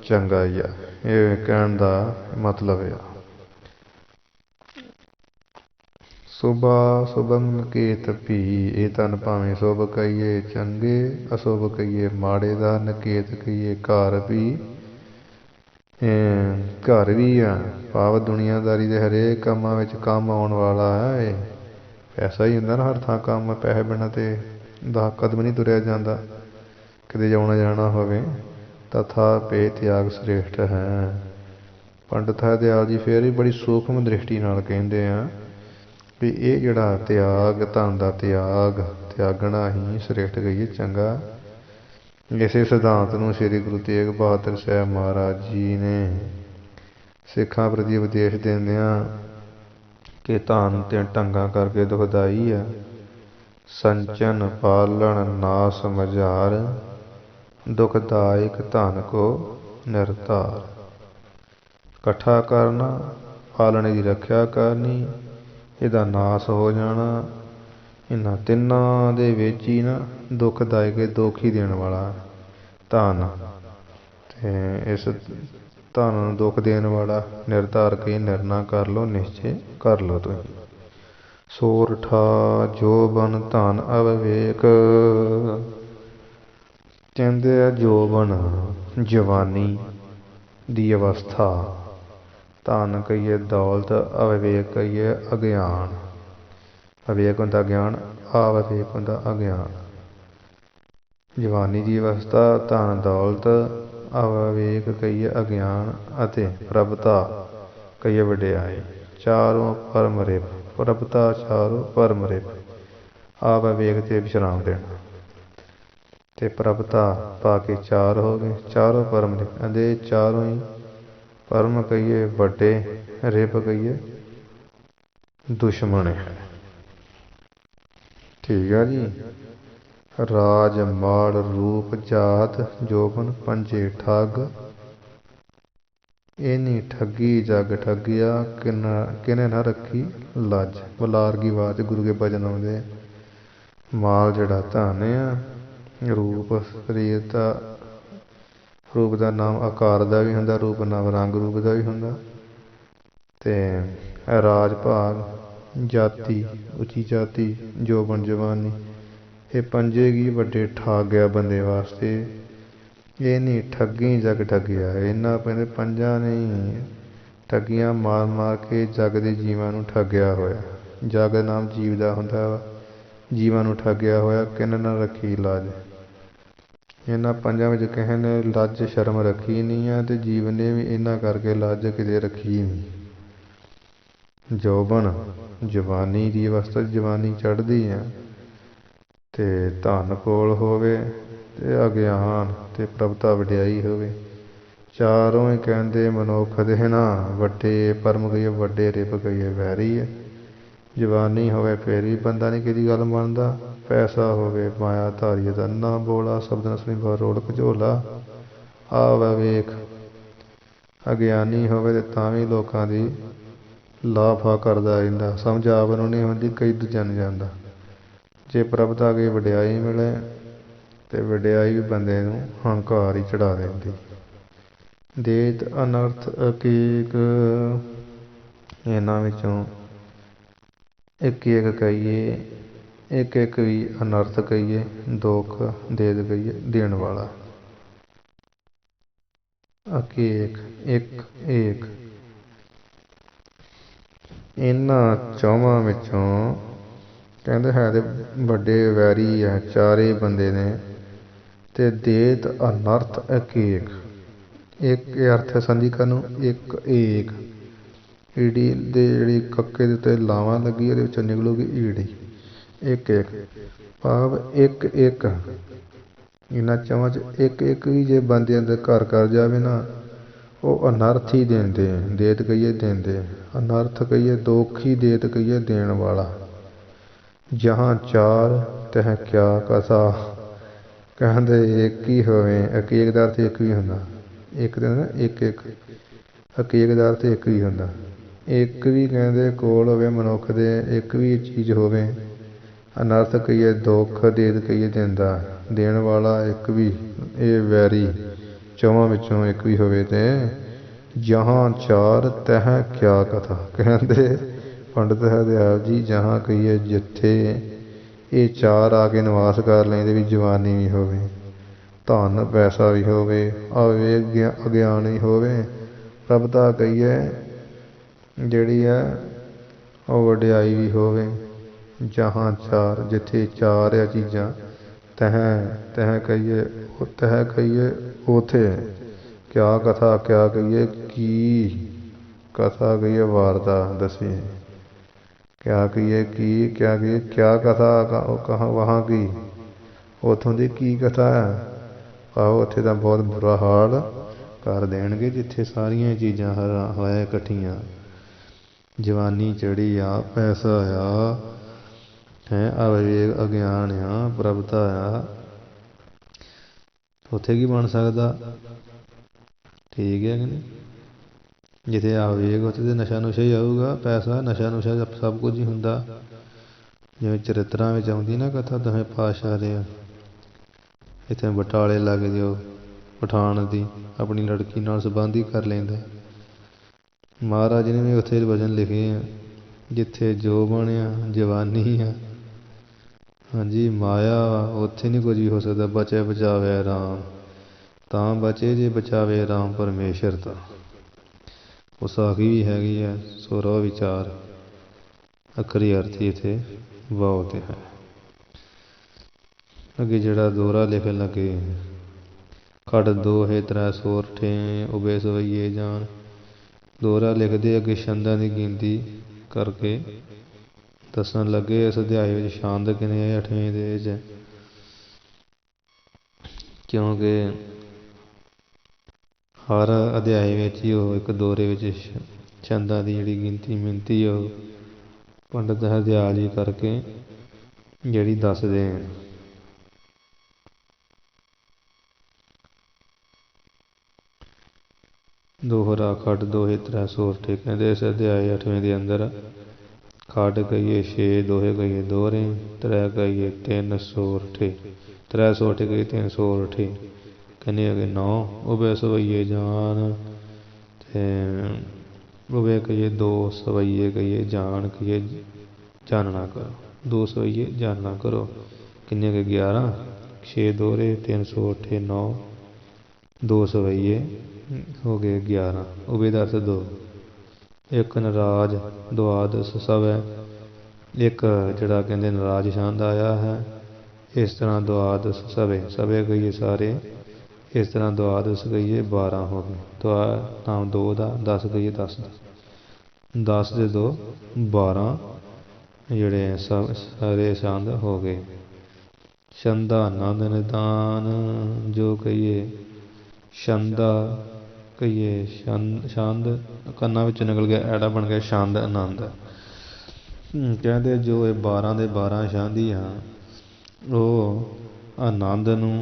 चंगा ही है। ये कहण दा मतलब है। सुबह सुबंग नकेत भी, ये धन भावें शुभ कहिए चंगे, अशुभ कहिए माड़े दा, नकेत कहिए घर भी, घर भी है। भाव दुनियादारी के हरेक कामां विच काम आउण वाला है। ਪੈਸਾ ਹੀ ਹੁੰਦਾ ਨਾ ਹਰ ਥਾਂ ਕੰਮ। ਪੈਸੇ ਬਿਨਾਂ ਤੇ 10 ਕਦਮ ਨਹੀਂ ਤੁਰਿਆ ਜਾਂਦਾ ਕਿਤੇ ਆਉਣਾ ਜਾਣਾ ਹੋਵੇ। ਤਥਾ ਪੇ ਤਿਆਗ ਸ੍ਰੇਸ਼ਟ ਹੈ। ਪੰਡਿਤ ਹਰਦਿਆਲ ਜੀ ਫਿਰ ਵੀ ਬੜੀ ਸੂਖਮ ਦ੍ਰਿਸ਼ਟੀ ਨਾਲ ਕਹਿੰਦੇ ਆ ਵੀ ਇਹ ਜਿਹੜਾ ਤਿਆਗ, ਧਨ ਦਾ ਤਿਆਗਣਾ ਹੀ ਸ੍ਰੇਸ਼ਟ ਕਹੀਏ, ਚੰਗਾ। ਇਸੇ ਸਿਧਾਂਤ ਨੂੰ ਸ੍ਰੀ ਗੁਰੂ ਤੇਗ ਬਹਾਦਰ ਸਾਹਿਬ ਮਹਾਰਾਜ ਜੀ ਨੇ ਸਿੱਖਾਂ ਪ੍ਰਤੀ ਉਪਦੇਸ਼ ਦਿੰਦਿਆਂ ਕਿ ਧਨ ਤੇ ਢੰਗਾਂ ਕਰਕੇ ਦੁਖਦਾਈ ਆ। ਸੰਚਨ ਪਾਲਣ ਨਾਸ ਮਝਾਰ, ਦੁਖਦਾਇਕ ਧਨ ਕੋ ਨਿਰਧਾਰ। ਇਕੱਠਾ ਕਰਨਾ, ਪਾਲਣੇ ਦੀ ਰੱਖਿਆ ਕਰਨੀ, ਇਹਦਾ ਨਾਸ ਹੋ ਜਾਣਾ, ਇਹਨਾਂ ਤਿੰਨਾਂ ਦੇ ਵਿੱਚ ਹੀ ਨਾ ਦੁਖਦਾਇਕ, ਦੁੱਖ ਹੀ ਦੇਣ ਵਾਲਾ ਧਨ। ਤੇ ਇਸ ਧਨ ਨੂੰ ਦੁੱਖ ਦੇਣ ਵਾਲਾ ਨਿਰਧਾਰ ਕੇ ਨਿਰਣਾ ਕਰ ਲਓ, ਨਿਸ਼ਚੇ ਕਰ ਲਓ ਤੁਸੀਂ। ਸੋਰਠਾ ਜੋਬਨ ਧਨ ਅਵਿਵੇਕ। ਕਹਿੰਦੇ ਆ ਜੋਬਨ ਜਵਾਨੀ ਦੀ ਅਵਸਥਾ, ਧਨ ਕਹੀਏ ਦੌਲਤ, ਅਵਿਵੇਕ ਕਹੀਏ ਅਗਿਆਨ। ਅਵਿਵੇਕ ਹੁੰਦਾ ਗਿਆਨ, ਅਵਿਵੇਕ ਹੁੰਦਾ ਅਗਿਆਨ। ਜਵਾਨੀ ਦੀ ਅਵਸਥਾ, ਧਨ ਦੌਲਤ, ਅਵਿਵੇਕ ਕਹੀਏ ਅਗਿਆਨ, ਅਤੇ ਪ੍ਰਭਤਾ ਕਹੀਏ ਵਡਿਆਈ। ਚਾਰੋਂ ਪਰਮ ਰਿਪ, ਪ੍ਰਭਤਾ ਚਾਰੋਂ ਪਰਮ ਰਿਪ। ਅਵਿਵੇਕ ਤੇ ਵਿਸ਼ਰਾਮ ਦੇਣਾ ਤੇ ਪ੍ਰਭਤਾ ਪਾ ਕੇ ਚਾਰ ਹੋ ਗਏ, ਚਾਰੋਂ ਪਰਮ ਰਿਪ। ਇਹਦੇ ਚਾਰੋਂ ਹੀ ਪਰਮ ਕਹੀਏ ਵੱਡੇ, ਰਿਪ ਕਹੀਏ ਦੁਸ਼ਮਣ ਹੈ। ਠੀਕ ਆ ਜੀ। ਰਾਜ ਮਾਲ ਰੂਪ ਜਾਤ, ਜੋਬਨ ਪੰਜੇ ਠੱਗ। ਇਹਨੀ ਠੱਗੀ ਜੱਗ ਠੱਗਿਆ, ਕਿਨੇ ਨਾ ਰੱਖੀ ਲੱਜ। ਬਲਾਰਗੀ ਆਵਾਜ਼ ਗੁਰੂ ਕੇ ਭਜਨ ਆਉਂਦੇ। ਮਾਲ ਜਿਹੜਾ ਧਨ ਆ, ਰੂਪ ਸਰੀਰ ਦਾ, ਰੂਪ ਦਾ ਨਾਮ ਆਕਾਰ ਦਾ ਵੀ ਹੁੰਦਾ, ਰੂਪ ਨਾਮ ਰੰਗ ਰੂਪ ਦਾ ਵੀ ਹੁੰਦਾ। ਤੇ ਰਾਜ ਭਾਗ, ਜਾਤੀ ਉੱਚੀ ਜਾਤੀ, ਜੋਬਨ ਜਵਾਨੀ, ਇਹ ਪੰਜੇ ਕੀ ਵੱਡੇ ਠੱਗ ਆ ਬੰਦੇ ਵਾਸਤੇ। ਇਹ ਨਹੀਂ ਠੱਗੀ ਜੱਗ ਠੱਗਿਆ। ਇਹਨਾਂ ਕਹਿੰਦੇ ਪੰਜਾਂ ਨੇ ਠੱਗੀਆਂ ਮਾਰ ਮਾਰ ਕੇ ਜੱਗ ਦੇ ਜੀਵਾਂ ਨੂੰ ਠੱਗਿਆ ਹੋਇਆ। ਜੱਗ ਨਾਮ ਜੀਵ ਦਾ ਹੁੰਦਾ ਵਾ, ਜੀਵਾਂ ਨੂੰ ਠੱਗਿਆ ਹੋਇਆ। ਕਿਨ ਨਾ ਰੱਖੀ ਲੱਜ। ਇਹਨਾਂ ਪੰਜਾਂ ਵਿੱਚ ਕਿਸੇ ਨੇ ਲੱਜ ਸ਼ਰਮ ਰੱਖੀ ਨਹੀਂ ਆ, ਤੇ ਜੀਵ ਨੇ ਵੀ ਇਹਨਾਂ ਕਰਕੇ ਲੱਜ ਕਿਤੇ ਰੱਖੀ ਨਹੀਂ। ਜੋਬਨ ਜਵਾਨੀ ਦੀ ਅਵਸਥਾ, ਜਵਾਨੀ ਚੜ੍ਹਦੀ ਆ, ਤੇ ਧਨ ਕੋਲ ਹੋਵੇ, ਤੇ ਅਗਿਆਨ ਤੇ ਪ੍ਰਭਤਾ ਵਡਿਆਈ ਹੋਵੇ। ਚਾਰੋਂ ਹੀ ਕਹਿੰਦੇ ਮਨੁੱਖ ਦੇ ਨਾ ਵੱਡੇ, ਪਰਮ ਕਹੀਏ ਵੱਡੇ, ਰਿਪ ਕਹੀਏ ਵੈਰੀ ਹੈ। ਜਵਾਨੀ ਹੋਵੇ ਫਿਰ ਵੀ ਬੰਦਾ ਨਹੀਂ ਕਿਹਦੀ ਗੱਲ ਮੰਨਦਾ। ਪੈਸਾ ਹੋਵੇ ਮਾਇਆ ਧਾਰੀਏ ਦਾ ਨਾ ਬੋਲਾ, ਸ਼ਬਦ ਨਸਲੀ ਰੋੜਕ ਝੋਲਾ। ਅਵਿਵੇਕ ਅਗਿਆਨੀ ਹੋਵੇ ਤੇ ਤਾਂ ਵੀ ਲੋਕਾਂ ਦੀ ਲਾਫਾ ਕਰਦਾ ਰਹਿੰਦਾ। ਸਮਝ ਆਪ ਨੂੰ ਨਹੀਂ ਹੁੰਦੀ, ਕਈ ਦੂਜਿਆਂ ਨੂੰ ਜਾਂਦਾ। ਜੇ ਪ੍ਰਭਤਾ ਕੀ ਵਡਿਆਈ ਮਿਲੇ ਤੇ ਵਡਿਆਈ ਵੀ ਬੰਦੇ ਨੂੰ ਹੰਕਾਰ ਹੀ ਚੜਾ ਦਿੰਦੀ। ਦੇਤ ਅਨਰਥ ਅਕੀਕ। ਇਹਨਾਂ ਵਿੱਚੋਂ ਇੱਕ ਇੱਕ ਕਹੀਏ, ਇੱਕ ਇੱਕ ਵੀ ਅਨਰਥ ਕਹੀਏ, ਦੁੱਖ ਦੇਤ ਕਹੀਏ ਦੇਣ ਵਾਲਾ। ਅਕੇਕ ਇੱਕ ਏਕ। ਇਹਨਾਂ ਚੌਵਾਂ ਵਿੱਚੋਂ ਕਹਿੰਦੇ ਹੈ ਤੇ ਵੱਡੇ ਵੈਰੀ ਹੈ, ਚਾਰੇ ਬੰਦੇ ਨੇ। ਤੇ ਦੇਤ ਅਨਰਥ ਅਕੇਕ। ਇੱਕ ਅਰਥ ਹੈ ਸੰਧੀ ਨੂੰ, ਇੱਕ ਏਕ। ਈੜੀ ਦੇ ਜਿਹੜੀ ਕੱਕੇ ਦੇ ਉੱਤੇ ਲਾਵਾਂ ਲੱਗੀ, ਉਹਦੇ ਵਿੱਚੋਂ ਨਿਕਲੂਗੀ ਈੜੀ। ਇੱਕ ਇੱਕ ਭਾਵ ਇੱਕ ਇੱਕ। ਇਹਨਾਂ ਚੌਵਾਂ 'ਚ ਇੱਕ ਇੱਕ ਵੀ ਜੇ ਬੰਦਿਆਂ ਦੇ ਘਰ ਕਰ ਜਾਵੇ ਨਾ, ਉਹ ਅਨਰਥ ਹੀ ਦਿੰਦੇ। ਦੇਤ ਕਹੀਏ ਦਿੰਦੇ, ਅਨਰਥ ਕਹੀਏ ਦੁੱਖ ਹੀ, ਦੇਤ ਕਹੀਏ ਦੇਣ ਵਾਲਾ। ਜਹਾਂ ਚਾਰ ਤਹ ਕਿਆ ਕਥਾ। ਕਹਿੰਦੇ ਇੱਕ ਹੀ ਹੋਵੇ, ਅਕੇਕ ਦਾ ਅਰਥ ਇੱਕ ਵੀ ਹੁੰਦਾ। ਇੱਕ ਦਿਨ ਇੱਕ ਇੱਕ, ਅਕੇਕ ਦਾ ਅਰਥ ਇੱਕ ਵੀ ਹੁੰਦਾ। ਇੱਕ ਵੀ ਕਹਿੰਦੇ ਕੋਲ ਹੋਵੇ ਮਨੁੱਖ ਦੇ, ਇੱਕ ਵੀ ਚੀਜ਼ ਹੋਵੇ। ਅਨਰਥ ਕਹੀਏ ਦੁੱਖ, ਦੇਤ ਕਹੀਏ ਦਿੰਦਾ, ਦੇਣ ਵਾਲਾ ਇੱਕ ਵੀ। ਇਹ ਵੈਰੀ ਚੌਵਾਂ ਵਿੱਚੋਂ ਇੱਕ ਵੀ ਹੋਵੇ ਤੇ ਜਹਾਂ ਚਾਰ ਤਹ ਕਿਆ ਕਥਾ। ਕਹਿੰਦੇ ਪੰਡਿਤ ਹਰਦਿਆਲ ਜੀ, ਜਹਾਂ ਕਹੀਏ ਜਿੱਥੇ ਇਹ ਚਾਰ ਆ ਕੇ ਨਿਵਾਸ ਕਰ ਲੈਂਦੇ, ਵੀ ਜਵਾਨੀ ਵੀ ਹੋਵੇ, ਧਨ ਪੈਸਾ ਵੀ ਹੋਵੇ, ਅਵਿਵੇਕ ਅਗਿਆਨ ਵੀ ਹੋਵੇ, ਪ੍ਰਭਤਾ ਕਹੀਏ ਜਿਹੜੀ ਹੈ ਉਹ ਵਡਿਆਈ ਵੀ ਹੋਵੇ, जहाँ चार, जिथे चार आ चीज़ां, तह तह कहिए, तह कहिए उथे। क्या कथा, क्या कहिए की कथा कहिए वार्ता दसवीं। क्या कहिए की, क्या कहिए क्या कथा कहाँ वहाँ की, उतों की की कथा है। आहो उत्थे तां बहुत बुरा हाल कर देणगे जिथे सारियां चीज़ां होए इकट्ठियां। जवानी चढ़ी आ, पैसा आ, है अविवेक अज्ञान आ, प्रभुता आ, उत्थे की बन सकदा। ठीक है कि नहीं। जिथे अविवेक उत्थे तो नशा नुशा ही आऊगा, पैसा नशा नुशा सब कुछ ही हुंदा। जिवें चरित्रां विच आउंदी ना कथा दसवें पातशाह दे, इत्थे बटाले लग जाओ पठान दी अपनी लड़की नाल संबंध ही कर लैंदा। महाराज ने भी उत्थे वचन लिखे हैं, जिथे जो बनिया जवानी आ, हाँ जी माया उत्थे नहीं कुछ भी हो सकता। बचे बचावे राम, तां बचे जे बचावे राम परमेश्वर ता। उसाखी भी हैगी है, सोरा विचार अखरी अर्थी इत्थे बहुत है। अगे जड़ा दोहरा लिखन लगे, खड़ दो है त्रै सोरठे उबे सवैये जान। दोहरा लिखते अगे छंदां की गिनती करके दसन लगे इस अध्याय में छंद किने 8वें दे विच, क्योंकि हर अध्याय में ही एक दोहरे में छंदां की जिहड़ी गिनती मिनती है पंडित हरदयाल जी करके जिहड़ी दसदे हैं। दोहरा खड़ दोहे त्रै सोरठे, कहते इस अध्याय 8वें के अंदर खड़ कहिए 6 दोहे कहिए दोहरे, त्रै कहिए 3 सोरठे, त्रै सोरठे कहिए 3 सोरठे, कहने अगे 9 उबे सवैये जान, उबे कहिए 2 सवैये कहिए जान कहिए जानना करो, 2 सवैये जानना करो, किन्ने के 11, 6 दोहरे 3 सोरठे 9, 2 सवैये हो गए 11। उबे का अर्थ 2, एक नाराज द्वादश सब है, एक जड़ा कहते नाराज छंद आया है, इस तरह द्वादश सवे सवे कहिए सारे, इस तरह द्वादश कहिए 12 हो गए। नाम 2 का 10 कहिए 10 10 के 2 12 जड़े सब सारे छंद हो गए। छंदा आनंद निदान जो कहिए, छंदा कहिए छंद कन्ना विच निकल गया ऐड़ा बन गया छंद आनंद। कहते जो ये 12 के 12 छंद ही हैं वो आनंद नूं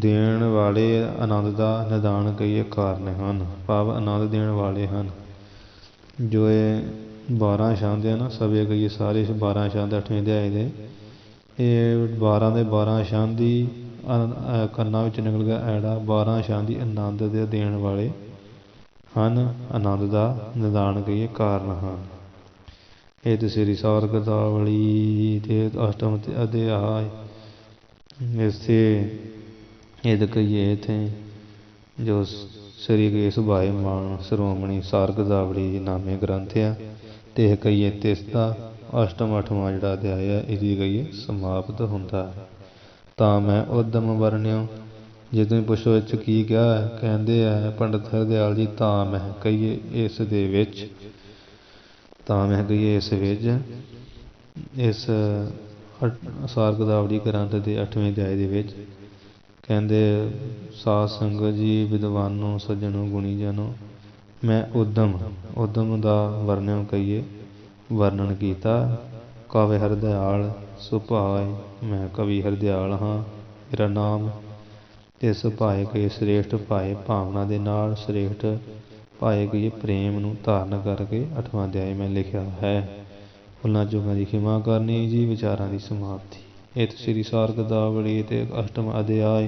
देण वाले, आनंद का निदान कहिए कारण हैं, भाव आनंद देण वाले हैं। जो ये 12 छंद है ना, सवे कहिए सारे 12 छंद 8वें अध्याय दे, ये 12 के 12 छंद ही कन्ना विच निकल गया ऐड़ा, 12 छंद ही आनंद दे देण वाले ਹਨ, आनंद का निदान कहिए कारण हैं। ਇਹ ਤੇ ਸ੍ਰੀ ਸਾਰਗਦਾਵਲੀ ਦੇ ਅਸ਼ਟਮ ਅਧਿਆय इससे ਇਹ ਕਹੀਏ थे जो श्री केस भाई मान श्रोमणी सारगदावली नामे ग्रंथ है, ते कहिए तिसका अष्टम 8वां जिहड़ा अध्याय है इसकी कहिए समाप्त होंदा है। तां मैं उद्यम वरण्यो, जे तुम पुछो इस की क्या है, कहते हैं पंडित हरदयाल जी तां मैं कहिए इस दे विच, तां मैं कहिए इस विच, इस सारगदावली ग्रंथ के 8वें अध्याय दे विच कहते साध संगत जी विद्वानों सज्जनों गुणी जनों, मैं उद्यम का वर्णन कहिए वर्णन किया। कवि हरदयाल सुभाए, मैं कवि हरदयाल हाँ, मेरा नाम। इस भाए के श्रेष्ठ भाए भावना के नाल, श्रेष्ठ भाए के प्रेम नूं धारण करके 8वां अध्याय में लिखा है। भुलां चूकां की खिमा करनी जी, विचारां की समाप्ति। इत श्री सारगदावली ते अष्टम अध्याय,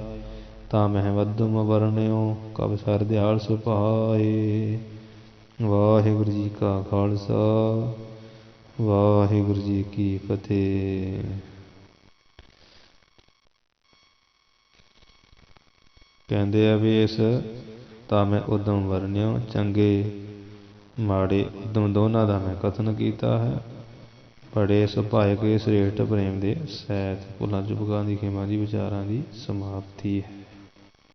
तां मैं वद्दम वरण्यो कवि हरदयाल सुभाए। वाहिगुरू जी का खालसा, वाहिगुरू जी की फतेह। कहते हैं भी इस तां मैं उद्यम वरण्यो, चंगे माड़े उद्यम दोनों का मैं कथन किया है। ਫੜੇ ਸੁਭਾਇਕ ਸ੍ਰੇਸ਼ਟ ਪ੍ਰੇਮ ਦੇ ਸਹਿਤ। ਭੁੱਲਾਂ ਚੁੱਕਾਂ ਦੀ ਖਿਮਾ ਦੀ ਵਿਚਾਰਾਂ ਦੀ ਸਮਾਪਤੀ ਹੈ।